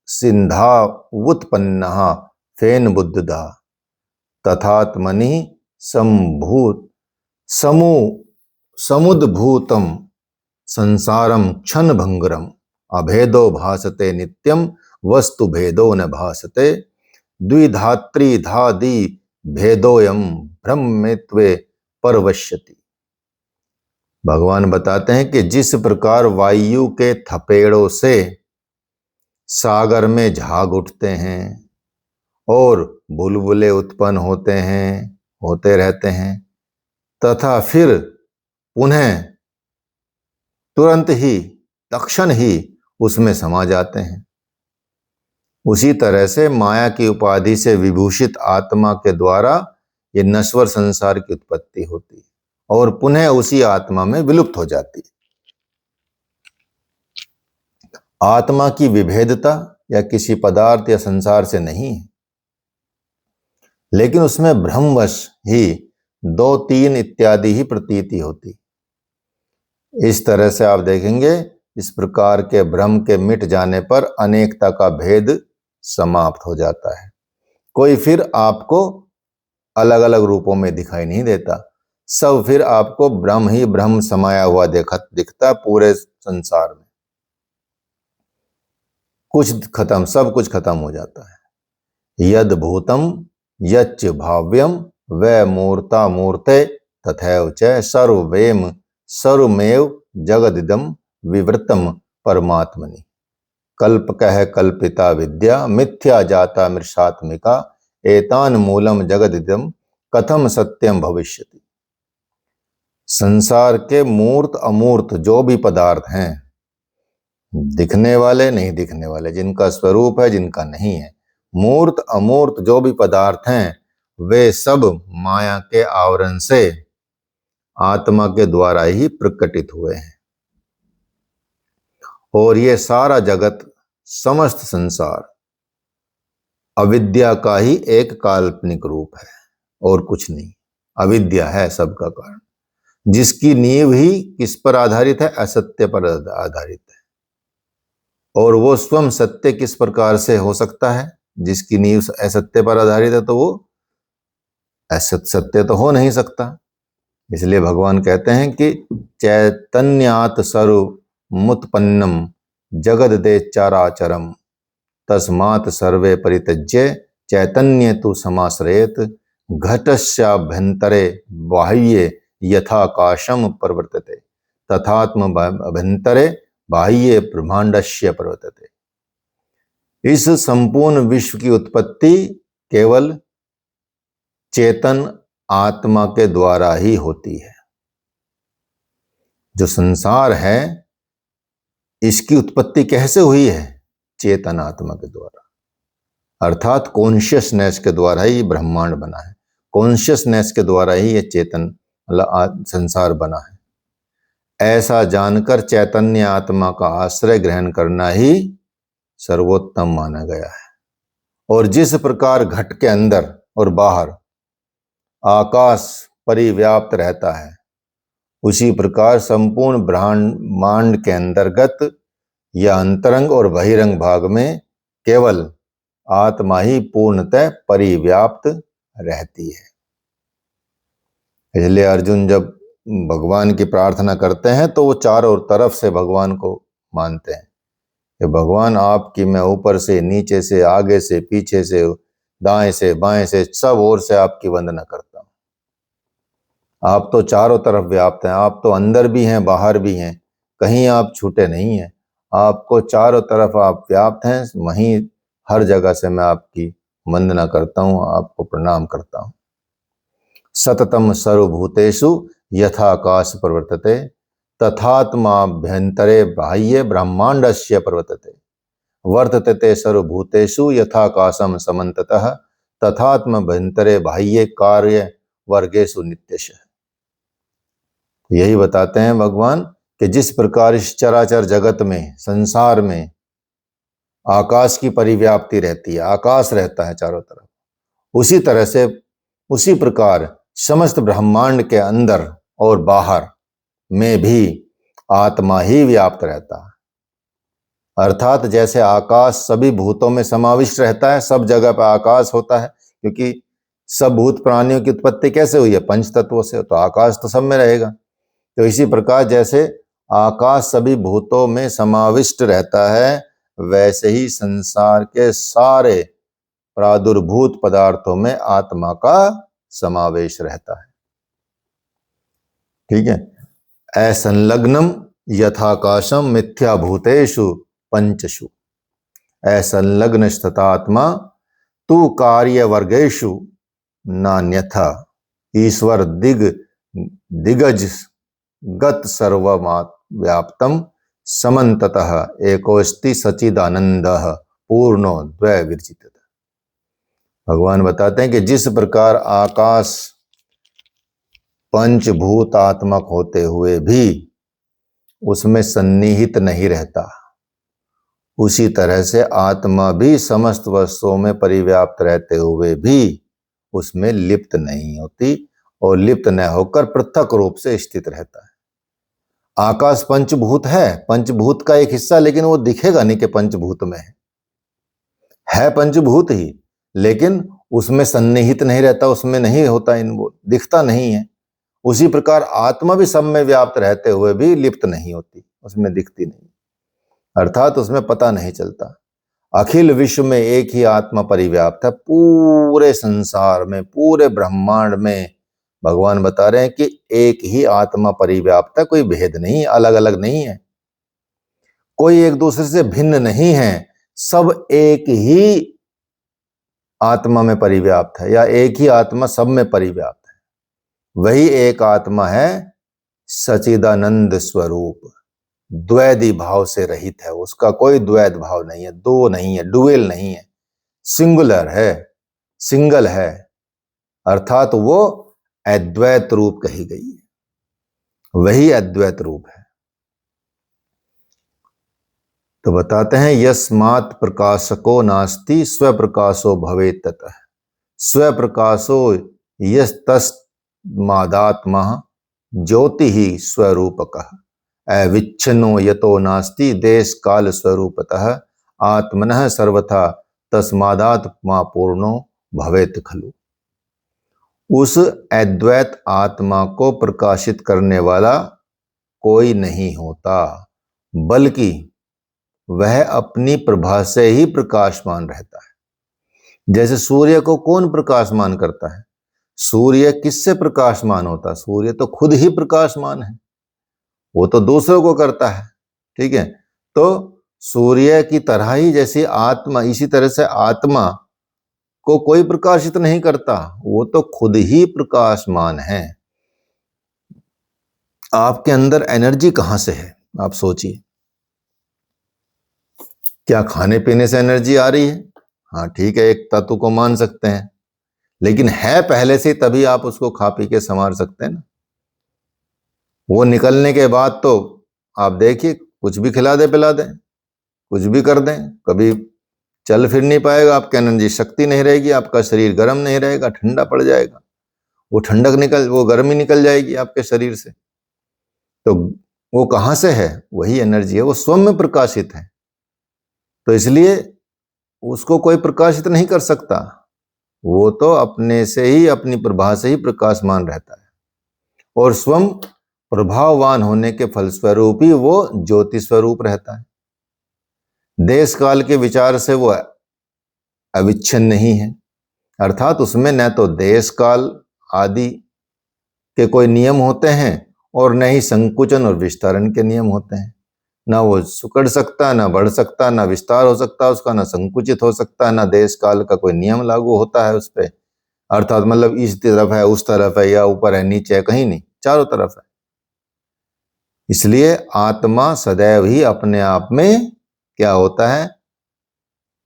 सिंधा उत्पन्नः फेन बुद्धदा तथात्मनि संभूत समुद्भूतम संसारम क्षण भंगरम अभेदो भासते नित्यम वस्तु भेदो न भासते द्विधात्री धादि भेदोयम ब्रह्मेत्वे परवश्यति। भगवान बताते हैं कि जिस प्रकार वायु के थपेड़ों से सागर में झाग उठते हैं और बुलबुले उत्पन्न होते रहते हैं तथा फिर पुनः तुरंत ही तत्क्षण ही उसमें समा जाते हैं, उसी तरह से माया की उपाधि से विभूषित आत्मा के द्वारा ये नश्वर संसार की उत्पत्ति होती है और पुनः उसी आत्मा में विलुप्त हो जाती है। आत्मा की विभेदता या किसी पदार्थ या संसार से नहीं है, लेकिन उसमें भ्रमवश ही 2, 3 इत्यादि ही प्रतीति होती। इस तरह से आप देखेंगे इस प्रकार के भ्रम के मिट जाने पर अनेकता का भेद समाप्त हो जाता है। कोई फिर आपको अलग अलग रूपों में दिखाई नहीं देता, सब फिर आपको ब्रह्म ही ब्रह्म समाया हुआ दिखता पूरे संसार में। सब कुछ खत्म हो जाता है। यद भूतम यच्च भाव्यम वै मूर्ता मूर्ते तथैव च सर्वमेव जगदिदं विवृतम परमात्मनि कल्पकः कल्पिता विद्या मिथ्या जाता मृषात्मिका एतान मूलम जगदिदं कथम सत्यम भविष्यति। संसार के मूर्त अमूर्त जो भी पदार्थ हैं, दिखने वाले नहीं दिखने वाले, जिनका स्वरूप है जिनका नहीं है, मूर्त अमूर्त जो भी पदार्थ हैं वे सब माया के आवरण से आत्मा के द्वारा ही प्रकटित हुए हैं और ये सारा जगत समस्त संसार अविद्या का ही एक काल्पनिक रूप है और कुछ नहीं। अविद्या है सबका कारण, जिसकी नींव ही किस पर आधारित है? असत्य पर आधारित है। और वो स्वयं सत्य किस प्रकार से हो सकता है? जिसकी नींव असत्य पर आधारित है तो वो सत्य तो हो नहीं सकता। इसलिए भगवान कहते हैं कि चैतन्यात् सर्वमुत्पन्नम जगददे चराचरम तस्मात् सर्वे परित्यज्य चैतन्य तु समाश्रयेत घटस्याभ्यंतरे बाह्ये यथाकाशम प्रवर्तते तथात्म अभ्यंतरे बाह्ये ब्रह्मांडस्य प्रवर्तते। इस संपूर्ण विश्व की उत्पत्ति केवल चेतन आत्मा के द्वारा ही होती है। जो संसार है इसकी उत्पत्ति कैसे हुई है? चेतन आत्मा के द्वारा, अर्थात कॉन्शियसनेस के द्वारा ही ब्रह्मांड बना है, कॉन्शियसनेस के द्वारा ही ये चेतन मतलब संसार बना है। ऐसा जानकर चैतन्य आत्मा का आश्रय ग्रहण करना ही सर्वोत्तम माना गया है। और जिस प्रकार घट के अंदर और बाहर आकाश परिव्याप्त रहता है, उसी प्रकार संपूर्ण ब्रह्मांड के अंतर्गत या अंतरंग और बहिरंग भाग में केवल आत्मा ही पूर्णतः परिव्याप्त रहती है। इसलिए अर्जुन जब भगवान की प्रार्थना करते हैं तो वो चारों तरफ से भगवान को मानते हैं कि भगवान आपकी मैं ऊपर से नीचे से आगे से पीछे से दाएं से बाएं से सब ओर से आपकी वंदना करता हूं। आप तो चारों तरफ व्याप्त हैं, आप तो अंदर भी हैं बाहर भी हैं, कहीं आप छूटे नहीं हैं। आपको चारों तरफ आप व्याप्त हैं, वहीं हर जगह से मैं आपकी वंदना करता हूँ, आपको प्रणाम करता हूँ। सततम सर्वभूतेषु यथाकाश प्रवर्तते तथात्माभ्यंतरे बाह्ये ब्रह्मांडस्य प्रवर्तते वर्तते ते सर्वभूतेषु यथाकाशम समन्ततः तथात्माभ्यंतरे बाह्ये कार्य वर्गेषु नित्यशः। यही बताते हैं भगवान कि जिस प्रकार इस चराचर जगत में, संसार में आकाश की परिव्याप्ति रहती है, आकाश रहता है चारों तरफ, उसी तरह से, उसी प्रकार समस्त ब्रह्मांड के अंदर और बाहर में भी आत्मा ही व्याप्त रहता है। अर्थात जैसे आकाश सभी भूतों में समाविष्ट रहता है, सब जगह पर आकाश होता है, क्योंकि सब भूत प्राणियों की उत्पत्ति कैसे हुई है? पंच तत्वों से, तो आकाश तो सब में रहेगा। तो इसी प्रकार जैसे आकाश सभी भूतों में समाविष्ट रहता है, वैसे ही संसार के सारे प्रादुर्भूत पदार्थों में आत्मा का समावेश रहता है। ठीक है। असंलग्नम यथाकाशम मिथ्याभूतेषु पंचषु असंलग्न स्थितात्मा तु कार्य वर्गेषु नान्यथा ईश्वर दिग्गज गत सर्वमात् व्याप्तम समन्ततः एकोस्ति सच्चिदानंदः पूर्णो द्वैविर्जितः। भगवान बताते हैं कि जिस प्रकार आकाश पंचभूतात्मक होते हुए भी उसमें सन्निहित नहीं रहता, उसी तरह से आत्मा भी समस्त वस्तुओं में परिव्याप्त रहते हुए भी उसमें लिप्त नहीं होती और लिप्त न होकर पृथक रूप से स्थित रहता है। आकाश पंचभूत है, पंचभूत का एक हिस्सा, लेकिन वो दिखेगा नहीं कि पंचभूत में है पंचभूत ही, लेकिन उसमें सन्निहित नहीं रहता, उसमें नहीं होता, दिखता नहीं है। उसी प्रकार आत्मा भी सब में व्याप्त रहते हुए भी लिप्त नहीं होती, उसमें दिखती नहीं, अर्थात उसमें पता नहीं चलता। अखिल विश्व में एक ही आत्मा परिव्याप्त है, पूरे संसार में, पूरे ब्रह्मांड में भगवान बता रहे हैं कि एक ही आत्मा परिव्याप्त है, कोई भेद नहीं, अलग अलग नहीं है, कोई एक दूसरे से भिन्न नहीं है, सब एक ही आत्मा में परिव्याप्त है, या एक ही आत्मा सब में परिव्याप्त है। वही एक आत्मा है सच्चिदानंद स्वरूप, द्वैधी भाव से रहित है, उसका कोई द्वैध भाव नहीं है, दो नहीं है, डुएल नहीं है, सिंगुलर है, सिंगल है, अर्थात वो अद्वैत रूप कही गई है, वही अद्वैत रूप है। तो बताते हैं यस्मात् प्रकाशको नास्ति स्वप्रकाशो भवेत् ततः स्वप्रकाशो यस्तस्मादात्मा ज्योति ही स्वरूपकः अविच्छिन्नो यतो नास्ति देश काल स्वरूपतः आत्मनः सर्वथा तस्मादात्मा पूर्णो भवेत् खलु। उस अद्वैत आत्मा को प्रकाशित करने वाला कोई नहीं होता, बल्कि वह अपनी प्रभा से ही प्रकाशमान रहता है। जैसे सूर्य को कौन प्रकाशमान करता है? सूर्य किससे प्रकाशमान होता है? सूर्य तो खुद ही प्रकाशमान है, वो तो दूसरों को करता है। ठीक है, तो सूर्य की तरह ही जैसे आत्मा, इसी तरह से आत्मा को कोई प्रकाशित नहीं करता, वो तो खुद ही प्रकाशमान है। आपके अंदर एनर्जी कहां से है? आप सोचिए, क्या खाने पीने से एनर्जी आ रही है? हाँ ठीक है, एक तत्व को मान सकते हैं, लेकिन है पहले से, तभी आप उसको खा पी के संवार सकते हैं ना। वो निकलने के बाद तो आप देखिए, कुछ भी खिला दे पिला दें, कुछ भी कर दें, कभी चल फिर नहीं पाएगा, आपकी एनर्जी शक्ति नहीं रहेगी, आपका शरीर गर्म नहीं रहेगा, ठंडा पड़ जाएगा, वो गर्मी निकल जाएगी आपके शरीर से। तो वो कहां से है? वही एनर्जी है, वो स्वयं में प्रकाशित है, तो इसलिए उसको कोई प्रकाशित नहीं कर सकता, वो तो अपने से ही, अपनी प्रभा से ही प्रकाशमान रहता है, और स्वयं प्रभाववान होने के फलस्वरूप ही वो ज्योति स्वरूप रहता है। देश काल के विचार से वो अविच्छिन्न नहीं है, अर्थात उसमें न तो देश काल आदि के कोई नियम होते हैं और न ही संकुचन और विस्तारण के नियम होते हैं। ना वो सिकुड़ सकता, ना बढ़ सकता, ना विस्तार हो सकता उसका, ना संकुचित हो सकता, ना देश काल का कोई नियम लागू होता है उस पर। अर्थात मतलब इस तरफ है, उस तरफ है, या ऊपर है, नीचे है, कहीं नहीं, चारों तरफ है। इसलिए आत्मा सदैव ही अपने आप में क्या होता है?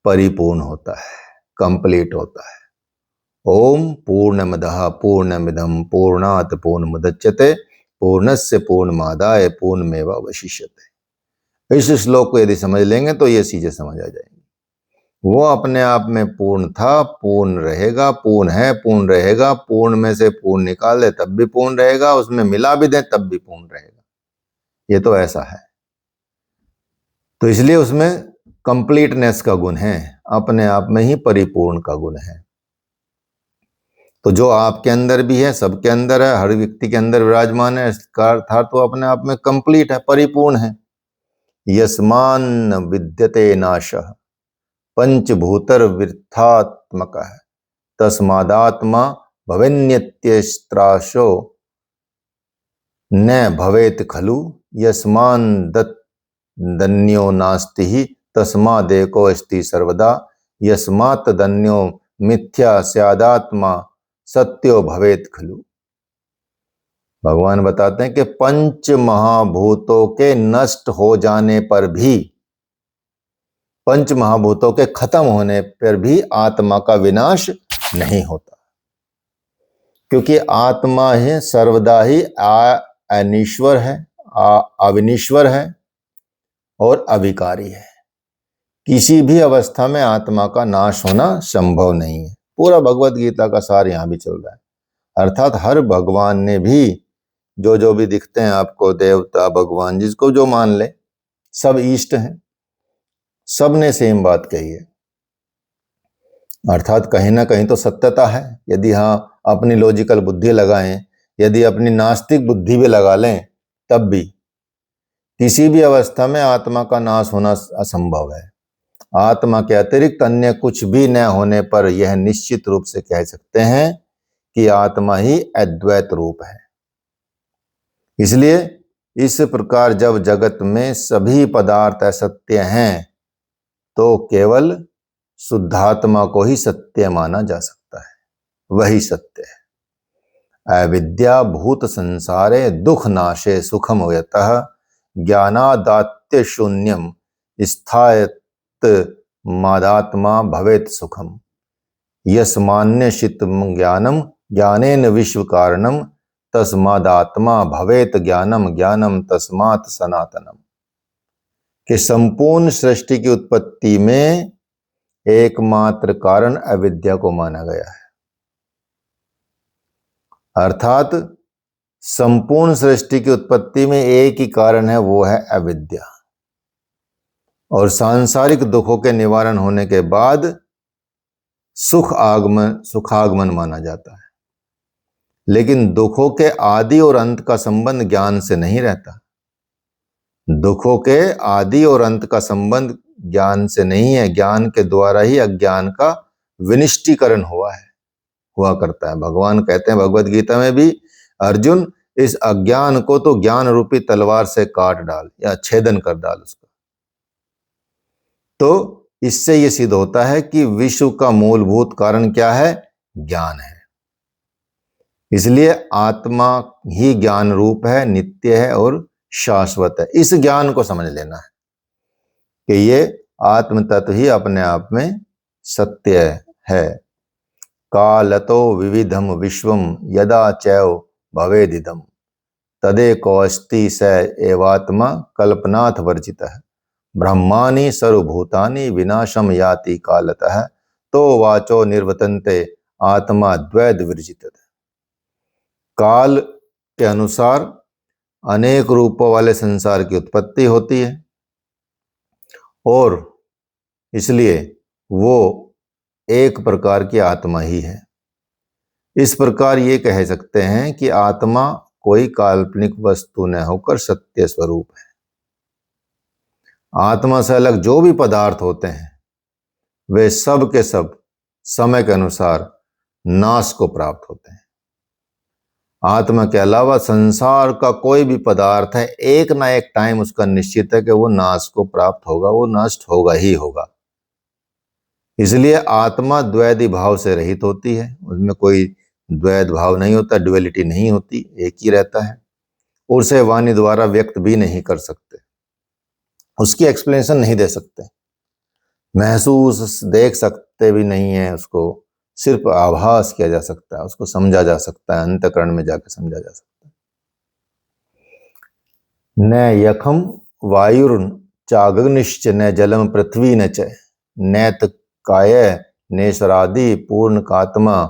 परिपूर्ण होता है, कंप्लीट होता है। ओम पूर्णमदः पूर्णमिदं पूर्णात् पूर्णमुदच्यते पूर्णस्य पूर्णमादाय पूर्णमेवावशिष्यते। इस श्लोक को यदि समझ लेंगे तो ये चीजें समझ आ जाएंगी। वो अपने आप में पूर्ण था, पूर्ण रहेगा, पूर्ण है, पूर्ण रहेगा, पूर्ण में से पूर्ण निकाल दे तब भी पूर्ण रहेगा, उसमें मिला भी दे तब भी पूर्ण रहेगा। ये तो ऐसा है। तो इसलिए उसमें कंप्लीटनेस का गुण है, अपने आप में ही परिपूर्ण का गुण है। तो जो आपके अंदर भी है, सबके अंदर है, हर व्यक्ति के अंदर विराजमान है, इसका अर्थात तो अपने आप में कंप्लीट है, परिपूर्ण है। यस्मान विद्यते नाशः पंचभूतर वृथात्मक है तस्मादात्मा भवेन्यत्यस्त्राशो न भवेत खलु यस्मान दन्यो नास्ति ही तस्मादेको अस्ति सर्वदा यस्मात् दन्यो मिथ्या स्यादात्मा सत्यो भवेत खलु। भगवान बताते हैं कि पंच महाभूतों के नष्ट हो जाने पर भी, पंच महाभूतों के खत्म होने पर भी आत्मा का विनाश नहीं होता, क्योंकि आत्मा ही सर्वदा ही अनिश्वर है, अविनिश्वर है और अविकारी है। किसी भी अवस्था में आत्मा का नाश होना संभव नहीं है। पूरा भगवत गीता का सार यहां भी चल रहा है। अर्थात हर भगवान ने भी जो भी दिखते हैं आपको, देवता भगवान जिसको जो मान ले, सब ईष्ट हैं, सब ने सेम बात कही है। अर्थात कहीं ना कहीं तो सत्यता है। यदि हाँ अपनी लॉजिकल बुद्धि लगाएं, यदि अपनी नास्तिक बुद्धि भी लगा लें, तब भी किसी भी अवस्था में आत्मा का नाश होना असंभव है। आत्मा के अतिरिक्त अन्य कुछ भी न होने पर यह निश्चित रूप से कह सकते हैं कि आत्मा ही अद्वैत रूप है। इसलिए इस प्रकार जब जगत में सभी पदार्थ असत्य हैं तो केवल शुद्धात्मा को ही सत्य माना जा सकता है, वही सत्य है। अविद्या भूत संसारे दुख नाशे सुखम यतः ज्ञानादात्य शून्यम स्थायत मादात्मा भवेत सुखम यस्मान्यशित ज्ञानम ज्ञानेन विश्व कारणम तस्मादात्मा भवेत ज्ञानम ज्ञानम तस्मात् सनातनम। कि संपूर्ण सृष्टि की उत्पत्ति में एकमात्र कारण अविद्या को माना गया है। अर्थात संपूर्ण सृष्टि की उत्पत्ति में एक ही कारण है, वो है अविद्या। और सांसारिक दुखों के निवारण होने के बाद सुखागमन माना जाता है। लेकिन दुखों के आदि और अंत का संबंध ज्ञान से नहीं रहता। दुखों के आदि और अंत का संबंध ज्ञान से नहीं है। ज्ञान के द्वारा ही अज्ञान का विनिष्टीकरण हुआ करता है। भगवान कहते हैं भगवत गीता में भी, अर्जुन इस अज्ञान को तो ज्ञान रूपी तलवार से काट डाल या छेदन कर डाल उसका। तो इससे यह सिद्ध होता है कि विश्व का मूलभूत कारण क्या है? ज्ञान है। इसलिए आत्मा ही ज्ञान रूप है, नित्य है और शाश्वत है। इस ज्ञान को समझ लेना है कि ये आत्म तत्व ही अपने आप में सत्य है। कालतो विविधम विश्वम यदा चैव भवेदिदम तदेको अस्ति स एवात्मा कल्पनाथ वर्जितः ब्रह्माणि सर्वभूतानि विनाशम याति कालतः तो वाचो निर्वर्तन्ते आत्मा द्वैध विरजित। काल के अनुसार अनेक रूपों वाले संसार की उत्पत्ति होती है और इसलिए वो एक प्रकार की आत्मा ही है। इस प्रकार ये कह सकते हैं कि आत्मा कोई काल्पनिक वस्तु न होकर सत्य स्वरूप है। आत्मा से अलग जो भी पदार्थ होते हैं वे सब के सब समय के अनुसार नाश को प्राप्त होते हैं। आत्मा के अलावा संसार का कोई भी पदार्थ है, एक ना एक टाइम उसका निश्चित है कि वो नाश को प्राप्त होगा, वो नष्ट होगा ही होगा। इसलिए आत्मा द्वैधी भाव से रहित होती है, उसमें कोई द्वैध भाव नहीं होता, ड्युअलिटी नहीं होती, एक ही रहता है। उसे वाणी द्वारा व्यक्त भी नहीं कर सकते, उसकी एक्सप्लेनेशन नहीं दे सकते, महसूस देख सकते भी नहीं है, उसको सिर्फ आभास किया जा सकता है, उसको समझा जा सकता है, अंतःकरण में जाकर समझा जा सकता है। न यखम वायुर्न चाग्निश्च न जलम पृथ्वी न च नैत काय नेशरादि पूर्ण कात्मा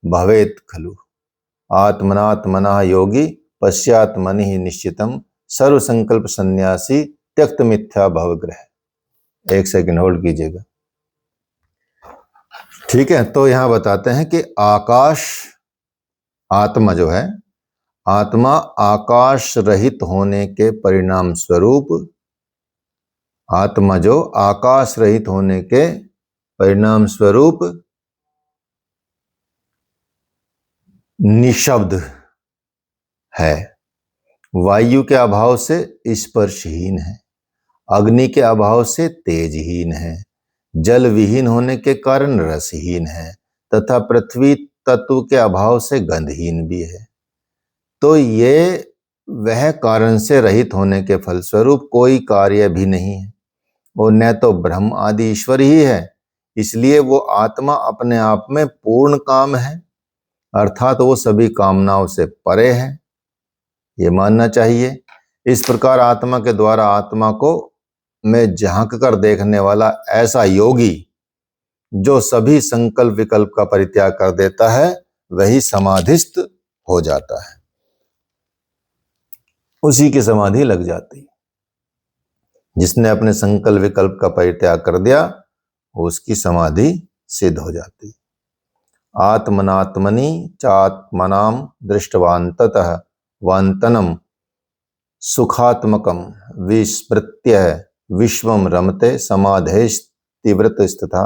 भवेत खलु आत्मनात्मना योगी पश्चात्मनि निश्चितम सर्व संकल्प सन्यासी त्यक्त मिथ्या भवग्रह। एक सेकंड होल्ड कीजिएगा। ठीक है, तो यहां बताते हैं कि आकाश, आत्मा जो है, आत्मा आकाश रहित होने के परिणाम स्वरूप, आत्मा जो आकाश रहित होने के परिणाम स्वरूप निशब्द है, वायु के अभाव से स्पर्शहीन है, अग्नि के अभाव से तेजहीन है, जल विहीन होने के कारण रसहीन है, तथा पृथ्वी तत्व के अभाव से गंधहीन भी है। तो ये वह कारण से रहित होने के फलस्वरूप कोई कार्य भी नहीं है, और न तो ब्रह्म आदि ईश्वर ही है, इसलिए वो आत्मा अपने आप में पूर्ण काम है, अर्थात वो सभी कामनाओं से परे है, ये मानना चाहिए। इस प्रकार आत्मा के द्वारा आत्मा को में झांक कर देखने वाला ऐसा योगी जो सभी संकल्प विकल्प का परित्याग कर देता है, वही समाधिस्थ हो जाता है, उसी की समाधि लग जाती है। जिसने अपने संकल्प विकल्प का परित्याग कर दिया, उसकी समाधि सिद्ध हो जाती। आत्मनात्मनि चात्मनाम दृष्टवान्ततः वान्तनम सुखात्मकम विस्मृत्य विश्वम रमते समाधेस्तिव्रत तथा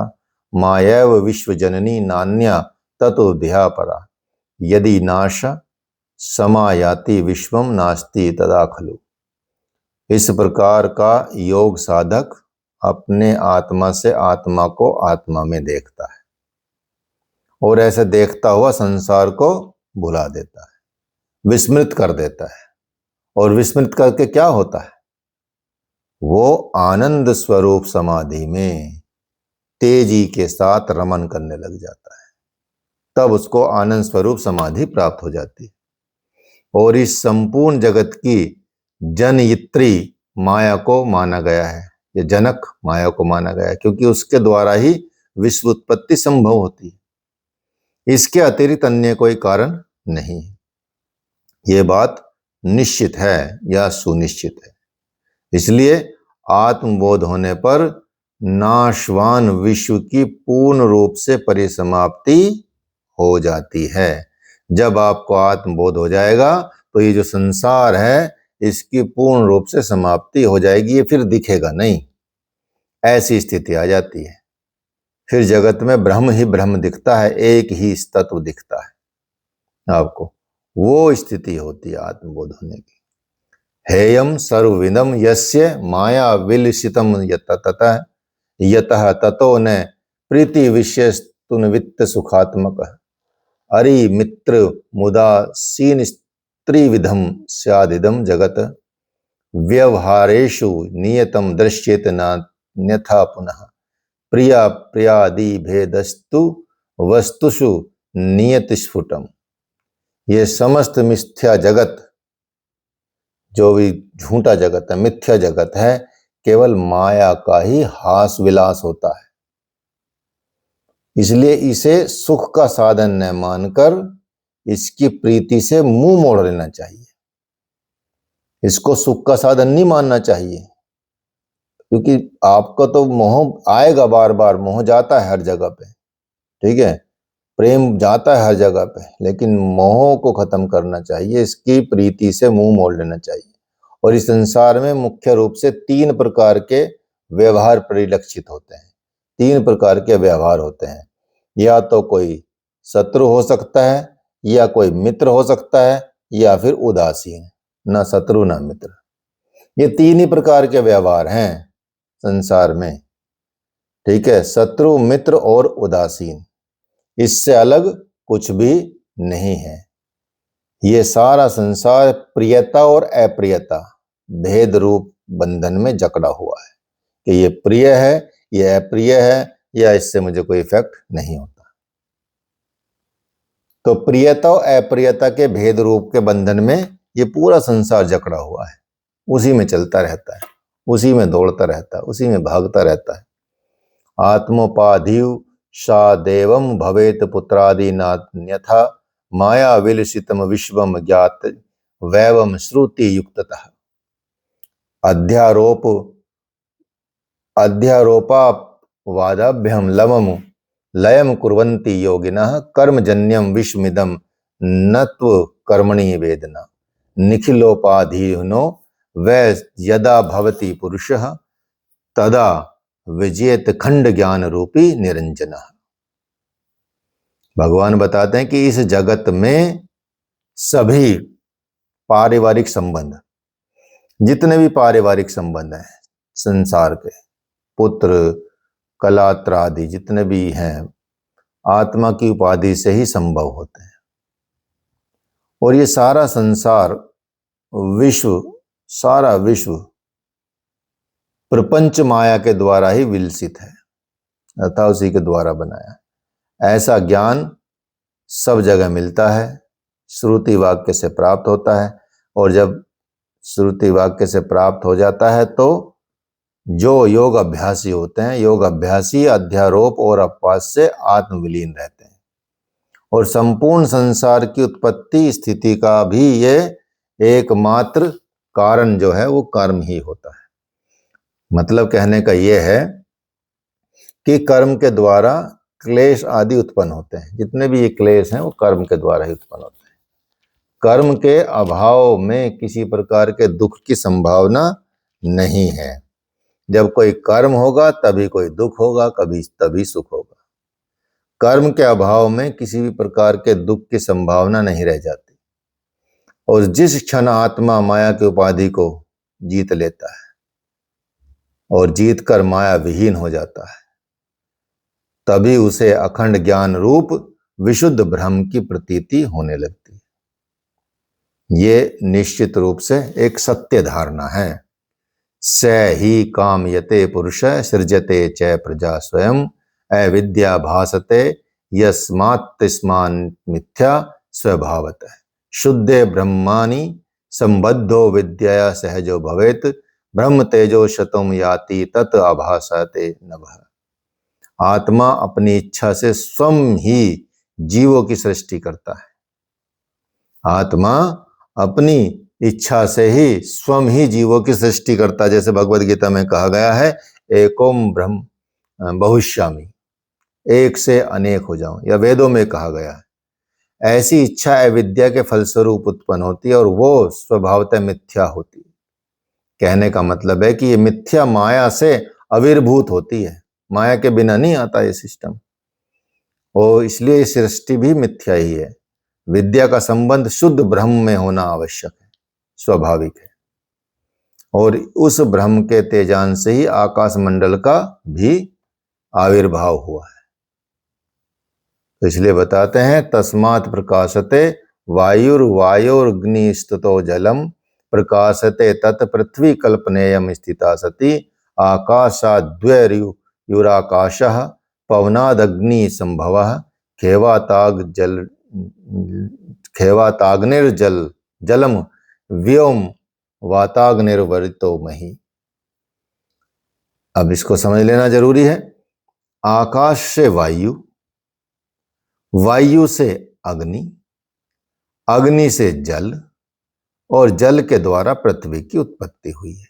मायैव विश्वजननी नान्या ततो ध्या परा यदि नाश समायाति विश्वम नास्ति तदा खलु। इस प्रकार का योग साधक अपने आत्मा से आत्मा को आत्मा में देखता है, और ऐसे देखता हुआ संसार को भुला देता है, विस्मृत कर देता है। और विस्मृत करके क्या होता है? वो आनंद स्वरूप समाधि में तेजी के साथ रमन करने लग जाता है, तब उसको आनंद स्वरूप समाधि प्राप्त हो जाती है। और इस संपूर्ण जगत की जनयित्री माया को माना गया है, ये जनक माया को माना गया है, क्योंकि उसके द्वारा ही विश्व उत्पत्ति संभव होती है, इसके अतिरिक्त अन्य कोई कारण नहीं है। ये बात निश्चित है या सुनिश्चित है। इसलिए आत्मबोध होने पर नाशवान विश्व की पूर्ण रूप से परिसमाप्ति हो जाती है। जब आपको आत्मबोध हो जाएगा तो ये जो संसार है, इसकी पूर्ण रूप से समाप्ति हो जाएगी, ये फिर दिखेगा नहीं, ऐसी स्थिति आ जाती है। फिर जगत में ब्रह्म ही ब्रह्म दिखता है, एक ही तत्व दिखता है आपको, वो स्थिति होती है आत्मबोध होने की। हेयम सर्वविदम यस्य माया विलसितम यतः ततो न प्रीति विषयस्तुन वित्त सुखात्मक अरि मित्र मुदा सीन स्त्रीविधम स्यादिदम जगत व्यवहारेषु नियतम दृश्येत नान्यथा पुनः प्रिया प्रियादि भेदस्तु वस्तुषु नियत स्फुटम। ये समस्त मिथ्या जगत, जो भी झूठा जगत है, मिथ्या जगत है, केवल माया का ही हास विलास होता है। इसलिए इसे सुख का साधन न मानकर इसकी प्रीति से मुंह मोड़ लेना चाहिए। इसको सुख का साधन नहीं मानना चाहिए, क्योंकि आपका तो मोह आएगा, बार बार मोह जाता है हर जगह पे, ठीक है, प्रेम जाता है हर जगह पे, लेकिन मोह को खत्म करना चाहिए, इसकी प्रीति से मुंह मोड़ लेना चाहिए। और इस संसार में मुख्य रूप से 3 प्रकार के व्यवहार परिलक्षित होते हैं, 3 प्रकार के व्यवहार होते हैं। या तो कोई शत्रु हो सकता है, या कोई मित्र हो सकता है, या फिर उदासीन, ना शत्रु ना मित्र। ये तीन ही प्रकार के व्यवहार हैं संसार में, ठीक है, शत्रु, मित्र और उदासीन। इससे अलग कुछ भी नहीं है। ये सारा संसार प्रियता और अप्रियता भेद रूप बंधन में जकड़ा हुआ है कि ये प्रिय है, ये अप्रिय है, या इससे मुझे कोई इफेक्ट नहीं होता। तो प्रियता और अप्रियता के भेद रूप के बंधन में ये पूरा संसार जकड़ा हुआ है, उसी में चलता रहता है, उसी में दौड़ता रहता है, उसी में भागता रहता है। आत्मोपाधिव सा देवम भवेत पुत्रादि नान्यथा माया विलसितम विश्वम ज्ञात वैवम श्रुति युक्ततः। अध्यारोपावादाभ्यम लवम लयम कुर्वन्ति योगिनः कर्मजन्यम विश्वमिदं नत्व कर्मणि वेदना निखिलोपाधीनो वै यदा भवति पुरुषः तदा विजयत खंड ज्ञान रूपी निरंजन। भगवान बताते हैं कि इस जगत में सभी पारिवारिक संबंध, जितने भी पारिवारिक संबंध हैं संसार के, पुत्र कलात्र आदि जितने भी हैं, आत्मा की उपाधि से ही संभव होते हैं। और ये सारा संसार, विश्व, सारा विश्व प्रपंच माया के द्वारा ही विलसित है, अर्थात उसी के द्वारा बनाया है। ऐसा ज्ञान सब जगह मिलता है, श्रुति वाक्य से प्राप्त होता है। और जब श्रुति वाक्य से प्राप्त हो जाता है तो जो योग अभ्यासी होते हैं, योग अभ्यासी अध्यारोप और अपवाद से आत्मविलीन रहते हैं। और संपूर्ण संसार की उत्पत्ति स्थिति का भी ये एकमात्र कारण जो है वो कर्म ही होता है। मतलब कहने का ये है कि कर्म के द्वारा क्लेश आदि उत्पन्न होते हैं। जितने भी ये क्लेश हैं वो कर्म के द्वारा ही उत्पन्न होते हैं। कर्म के अभाव में किसी प्रकार के दुख की संभावना नहीं है। जब कोई कर्म होगा तभी कोई दुख होगा, कभी तभी सुख होगा। कर्म के अभाव में किसी भी प्रकार के दुख की संभावना नहीं रह जाती। और जिस क्षण आत्मा माया की उपाधि को जीत लेता है और जीतकर माया विहीन हो जाता है, तभी उसे अखंड ज्ञान रूप विशुद्ध ब्रह्म की प्रतीति होने लगती है। ये निश्चित रूप से एक सत्य धारणा है। स ही कामयते पुरुष सृजते च प्रजा स्वयं अविद्या भासते यस्मात्तस्मान् मिथ्या स्वभावतः शुद्धे ब्रह्माणि संबद्धो विद्या सहजो भवेत ब्रह्म तेजो शतम याति तत् आभासते नभः। आत्मा अपनी इच्छा से स्वयं ही जीवों की सृष्टि करता है। आत्मा अपनी इच्छा से ही स्वयं ही जीवों की सृष्टि करता है। जैसे भगवद गीता में कहा गया है, एकोम ब्रह्म बहुश्यामी, एक से अनेक हो जाऊं, या वेदों में कहा गया है। ऐसी इच्छा अविद्या के फलस्वरूप उत्पन्न होती है और वो स्वभावतः मिथ्या होती है। कहने का मतलब है कि ये मिथ्या माया से आविर्भूत होती है, माया के बिना नहीं आता ये सिस्टम। और इसलिए ये सृष्टि भी मिथ्या ही है। विद्या का संबंध शुद्ध ब्रह्म में होना आवश्यक है, स्वाभाविक है। और उस ब्रह्म के तेजान से ही आकाश मंडल का भी आविर्भाव हुआ है। तो इसलिए बताते हैं, तस्मात् प्रकाशते वायुर्वायोर्ग्निस्ततो जलम प्रकाशते तत् पृथ्वी कल्पनेयम स्थिता सती आकाशाद्वैर्युराकाशः पवनादग्नि संभवः खेवाताग्निर्जल जलम व्योम वाताग्निर्वरितो मही। अब इसको समझ लेना जरूरी है। आकाश से वायु, वायु से अग्नि, अग्नि से जल और जल के द्वारा पृथ्वी की उत्पत्ति हुई है।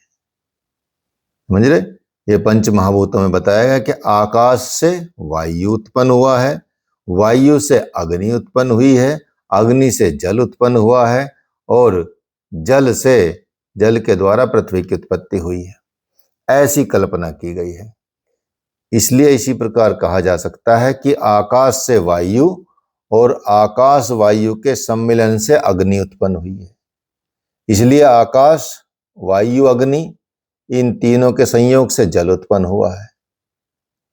समझ रहे? ये पंच महाभूतों में बताया गया कि आकाश से वायु उत्पन्न हुआ है, वायु से अग्नि उत्पन्न हुई है, अग्नि से जल उत्पन्न हुआ है और जल से, जल के द्वारा पृथ्वी की उत्पत्ति हुई है। ऐसी कल्पना की गई है। इसलिए इसी प्रकार कहा जा सकता है कि आकाश से वायु और आकाश वायु के सम्मिलन से अग्नि उत्पन्न हुई है। इसलिए आकाश, वायु, अग्नि, इन तीनों के संयोग से जल उत्पन्न हुआ है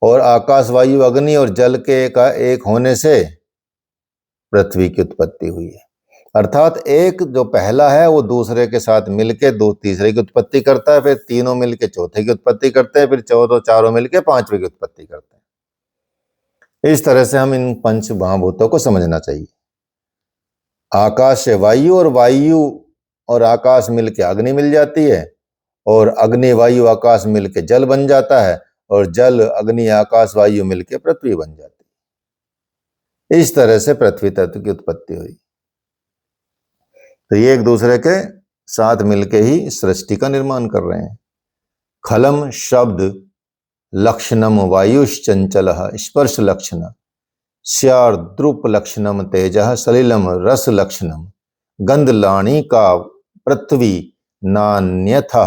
और आकाश, वायु, अग्नि और जल के का एक होने से पृथ्वी की उत्पत्ति हुई है। अर्थात एक जो पहला है वो दूसरे के साथ मिलके दो तीसरे की उत्पत्ति करता है, फिर तीनों मिलके चौथे की उत्पत्ति करते हैं, फिर चारों मिलके पांचवे की उत्पत्ति करते हैं। इस तरह से हम इन पंच महाभूतों को समझना चाहिए। आकाश से वायु और वायु और आकाश मिलके अग्नि मिल जाती है और अग्नि, वायु, आकाश मिलके जल बन जाता है और जल, अग्नि, आकाश, वायु मिलके पृथ्वी बन जाती है। इस तरह से पृथ्वी तत्व की उत्पत्ति हुई। तो ये एक दूसरे के साथ मिलके ही सृष्टि का निर्माण कर रहे हैं। खलम शब्द लक्षणम वायुश्चंचल स्पर्श लक्षण स्यार्द्रुप लक्षणम तेजः सलिलम रस लक्षणम गंधलाणी का पृथ्वी नान्यथा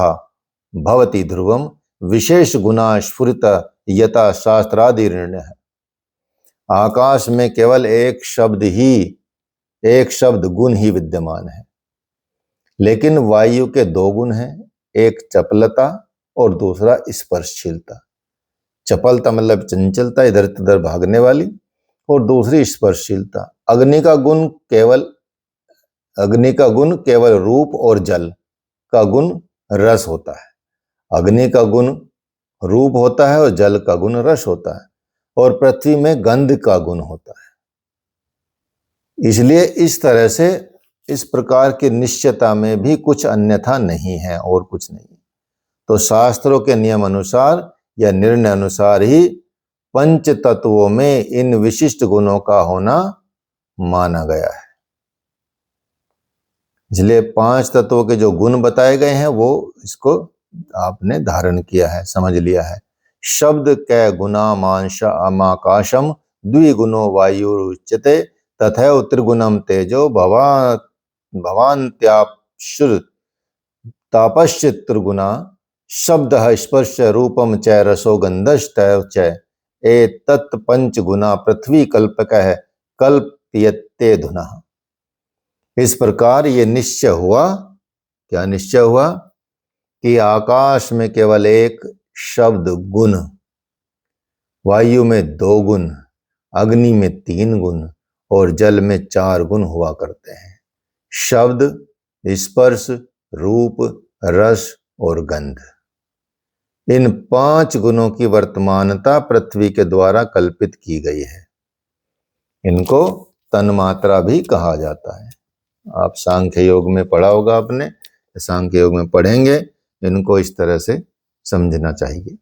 भवति ध्रुवम विशेष गुणा स्फुरित यथा शास्त्रादि निर्णय है। आकाश में केवल एक शब्द गुण ही विद्यमान है, लेकिन वायु के दो गुण हैं, एक चपलता और दूसरा स्पर्शशीलता। चपलता मतलब चंचलता, इधर उधर भागने वाली, और दूसरी स्पर्शशीलता। अग्नि का गुण केवल रूप और जल का गुण रस होता है। अग्नि का गुण रूप होता है और जल का गुण रस होता है, और पृथ्वी में गंध का गुण होता है। इसलिए इस तरह से इस प्रकार की निश्चयता में भी कुछ अन्यथा नहीं है और कुछ नहीं। तो शास्त्रों के नियम अनुसार या निर्णय अनुसार ही पंच तत्वों में इन विशिष्ट गुणों का होना माना गया है। इसलिए पांच तत्वों के जो गुण बताए गए हैं वो इसको आपने धारण किया है, समझ लिया है। शब्द कै गुणा मांश अमाकाशम द्विगुणो वायुरुच्यते तथैव त्रिगुणम तेजो भवान्त्यापश्च त्रिगुणा शब्द स्पर्श रूपम च रसो गंधश्चैव च एतत् पंच गुणा पृथ्वी कल्पकः कल्पयते धुना। इस प्रकार ये निश्चय हुआ, क्या निश्चय हुआ? कि आकाश में केवल एक शब्द गुण, वायु में दो गुण, अग्नि में तीन गुण और जल में चार गुण हुआ करते हैं। शब्द, स्पर्श, रूप, रस और गंध, इन पांच गुणों की वर्तमानता पृथ्वी के द्वारा कल्पित की गई है। इनको तन्मात्रा भी कहा जाता है। आप सांख्य योग में पढ़ा होगा आपने, सांख्य योग में पढ़ेंगे, इनको इस तरह से समझना चाहिए।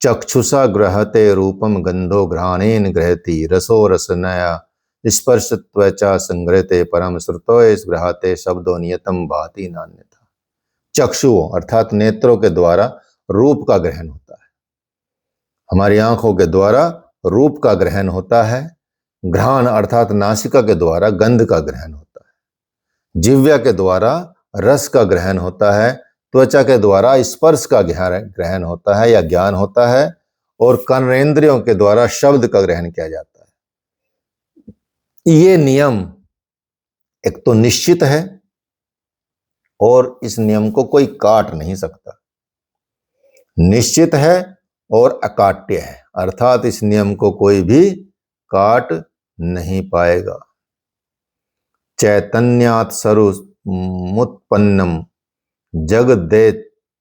चक्षुषा ग्रहते रूपम गंधो घ्राणेन ग्रहति रसो रसनया स्पर्श त्वचा संग्रहते परम श्रुतो ग्रहते शब्दों नियतम भाति नान्यथा। चक्षुओं अर्थात नेत्रों के द्वारा रूप का ग्रहण होता है, हमारी आंखों के द्वारा रूप का ग्रहण होता है। घ्राण अर्थात नासिका के द्वारा गंध का ग्रहण होता है। जिह्वा के द्वारा रस का ग्रहण होता है। त्वचा के द्वारा स्पर्श का ग्रहण होता है या ज्ञान होता है, और कर्मेंद्रियों के द्वारा शब्द का ग्रहण किया जाता है। ये नियम एक तो निश्चित है और इस नियम को कोई काट नहीं सकता। निश्चित है और अकाट्य है, अर्थात इस नियम को कोई भी काट नहीं पाएगा। चैतन्यात् सरुमुत्पन्नम जगदे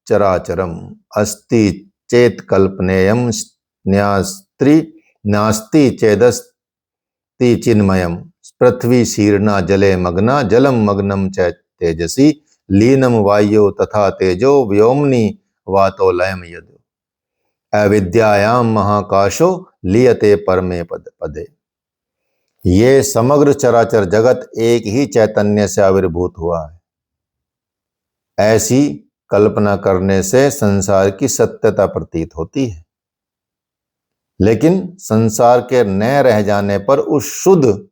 चराचरम अस्ति चेत कल्पनेयम नास्ति चेदस्ति चिन्मयम पृथ्वी शीर्णा जले मग्ना जलम मग्नम च तेजसी लीनम वायु तथा तेजो व्योमनि वातो लयम यदु अविद्यायाम महाकाशो लियते परमे पदे। ये समग्र चराचर जगत एक ही चैतन्य से आविर्भूत हुआ है। ऐसी कल्पना करने से संसार की सत्यता प्रतीत होती है, लेकिन संसार के न रह जाने पर उस शुद्ध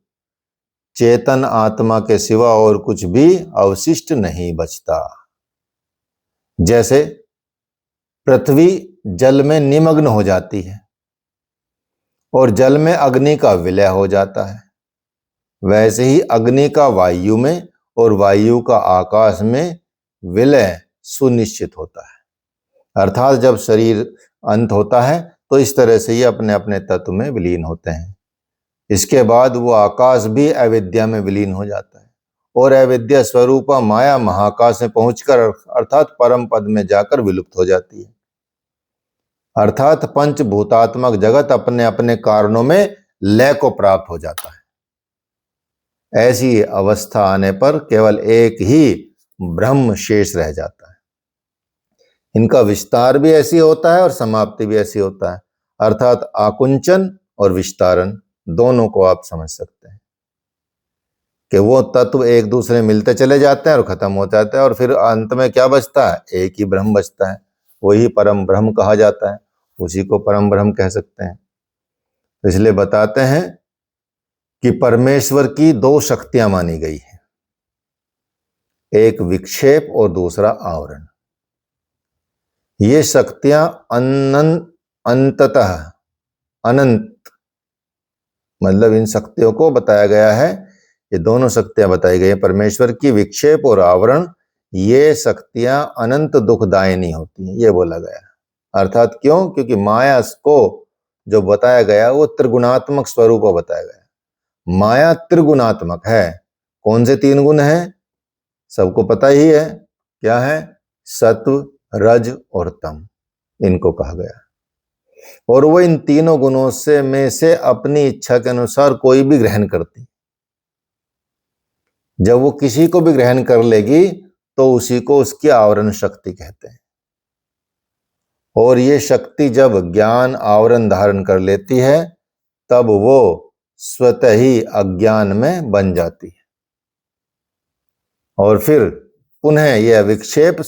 चेतन आत्मा के सिवा और कुछ भी अवशिष्ट नहीं बचता। जैसे पृथ्वी जल में निमग्न हो जाती है और जल में अग्नि का विलय हो जाता है, वैसे ही अग्नि का वायु में और वायु का आकाश में विलय सुनिश्चित होता है। अर्थात जब शरीर अंत होता है तो इस तरह से ये अपने अपने तत्व में विलीन होते हैं। इसके बाद वो आकाश भी अविद्या में विलीन हो जाता है और अविद्या स्वरूपा माया महाकाश में पहुंचकर अर्थात परम पद में जाकर विलुप्त हो जाती है। अर्थात पंचभूतात्मक जगत अपने अपने कारणों में लय को प्राप्त हो जाता है। ऐसी अवस्था आने पर केवल एक ही ब्रह्म शेष रह जाता है। इनका विस्तार भी ऐसी होता है और समाप्ति भी ऐसी होता है। अर्थात आकुंचन और विस्तारन दोनों को आप समझ सकते हैं कि वो तत्व एक दूसरे मिलते चले जाते हैं और खत्म हो जाते हैं और फिर अंत में क्या बचता है? एक ही ब्रह्म बचता है। वही परम ब्रह्म कहा जाता है, उसी को परम ब्रह्म कह सकते हैं। तो इसलिए बताते हैं कि परमेश्वर की दो शक्तियां मानी गई है, एक विक्षेप और दूसरा आवरण। ये शक्तियां अंततः अनंत, मतलब इन शक्तियों को बताया गया है, ये दोनों शक्तियां बताई गई हैं परमेश्वर की, विक्षेप और आवरण। ये शक्तियां अनंत दुखदायिनी होती हैं, ये बोला गया। अर्थात क्यों? क्योंकि माया को जो बताया गया वो त्रिगुणात्मक स्वरूप को बताया गया। माया त्रिगुणात्मक है। कौन से तीन गुण हैं? सबको पता ही है, क्या है? सत्व, रज और तम, इनको कहा गया। और वो इन तीनों गुणों से में से अपनी इच्छा के अनुसार कोई भी ग्रहण करती। जब वो किसी को भी ग्रहण कर लेगी तो उसी को उसकी आवरण शक्ति कहते हैं। और ये शक्ति जब ज्ञान आवरण धारण कर लेती है तब वो स्वतः ही अज्ञान में बन जाती है और फिर पुनः यह विक्षेप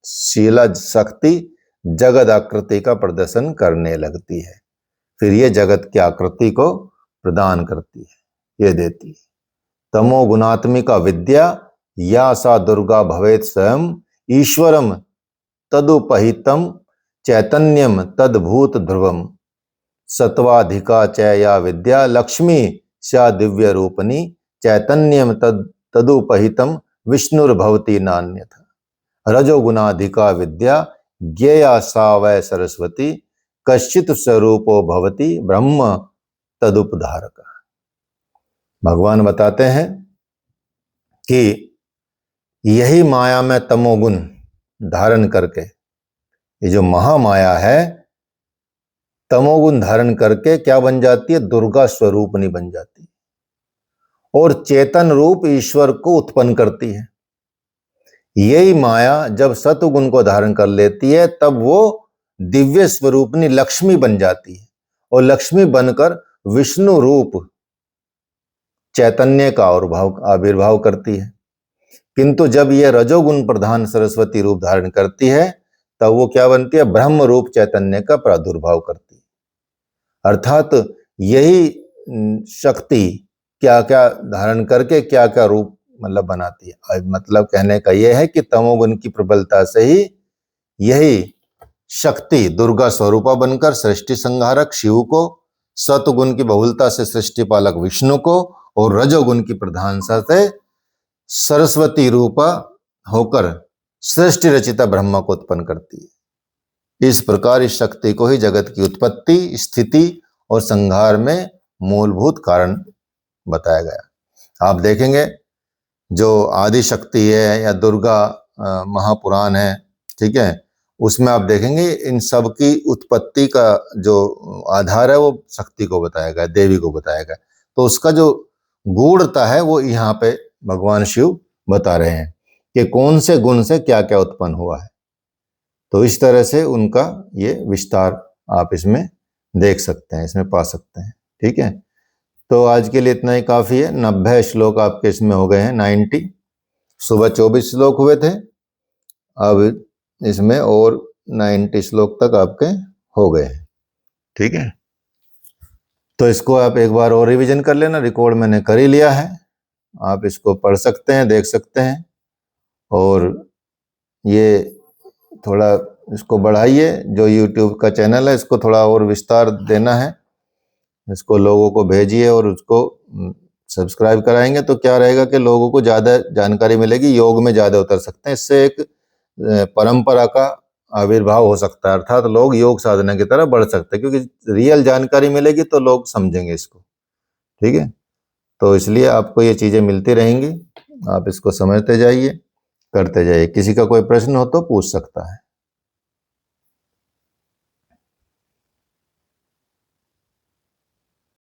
शीला शक्ति जगत आकृति का प्रदर्शन करने लगती है। फिर ये जगत की आकृति को प्रदान करती है, ये देती है। तमो गुणात्मिका विद्या या सा दुर्गा भवेत स्वयं ईश्वरम तदुपहितम चैतन्यम तद्भूत ध्रुवम सत्वाधिका च या विद्या लक्ष्मी स्या दिव्य रूपनी चैतन्यम तदुपहितम विष्णुर्भवती नान्यथा रजोगुणाधिका विद्या ज्ञेया सा वै सरस्वती कश्चित स्वरूपो भवती ब्रह्म तदुपधारक। भगवान बताते हैं कि यही माया में तमोगुण धारण करके, ये जो महामाया है, तमोगुण धारण करके क्या बन जाती है? दुर्गा स्वरूपनी बन जाती है और चेतन रूप ईश्वर को उत्पन्न करती है। यही माया जब सत्वगुण को धारण कर लेती है तब वो दिव्य स्वरूपनी लक्ष्मी बन जाती है और लक्ष्मी बनकर विष्णु रूप चैतन्य का आविर्भाव करती है। किंतु जब यह रजोगुण प्रधान सरस्वती रूप धारण करती है तब वो क्या बनती है? ब्रह्म रूप चैतन्य का प्रादुर्भाव करती है। अर्थात यही शक्ति क्या क्या धारण करके क्या क्या रूप मतलब बनाती है। मतलब कहने का यह है कि तमोगुण की प्रबलता से ही यही शक्ति दुर्गा स्वरूपा बनकर सृष्टि संहारक शिव को, सतगुण की बहुलता से सृष्टि पालक विष्णु को और रजोगुण की प्रधानता से सरस्वती रूपा होकर सृष्टि रचिता ब्रह्मा को उत्पन्न करती है। इस प्रकार इस शक्ति को ही जगत की उत्पत्ति, स्थिति और संहार में मूलभूत कारण बताया गया। आप देखेंगे जो आदि शक्ति है या दुर्गा महापुराण है, ठीक है, उसमें आप देखेंगे इन सब की उत्पत्ति का जो आधार है वो शक्ति को बताया गया, देवी को बताया गया। तो उसका जो गूढ़ता है वो यहाँ पे भगवान शिव बता रहे हैं कि कौन से गुण से क्या क्या उत्पन्न हुआ है। तो इस तरह से उनका ये विस्तार आप इसमें देख सकते हैं, इसमें पा सकते हैं। ठीक है, तो आज के लिए इतना ही काफ़ी है। 90 श्लोक आपके इसमें हो गए हैं, 90। सुबह 24 श्लोक हुए थे, अब इसमें और 90 श्लोक तक आपके हो गए हैं। ठीक है, तो इसको आप एक बार और रिवीजन कर लेना, रिकॉर्ड मैंने कर ही लिया है, आप इसको पढ़ सकते हैं, देख सकते हैं और ये थोड़ा इसको बढ़ाइए। जो YouTube का चैनल है इसको थोड़ा और विस्तार देना है, इसको लोगों को भेजिए और उसको सब्सक्राइब कराएंगे तो क्या रहेगा कि लोगों को ज़्यादा जानकारी मिलेगी, योग में ज़्यादा उतर सकते हैं। इससे एक परंपरा का आविर्भाव हो सकता है, अर्थात लोग योग साधना की तरफ बढ़ सकते हैं, क्योंकि रियल जानकारी मिलेगी तो लोग समझेंगे इसको। ठीक है, तो इसलिए आपको ये चीज़ें मिलती रहेंगी, आप इसको समझते जाइए, करते जाइए। किसी का कोई प्रश्न हो तो पूछ सकता है।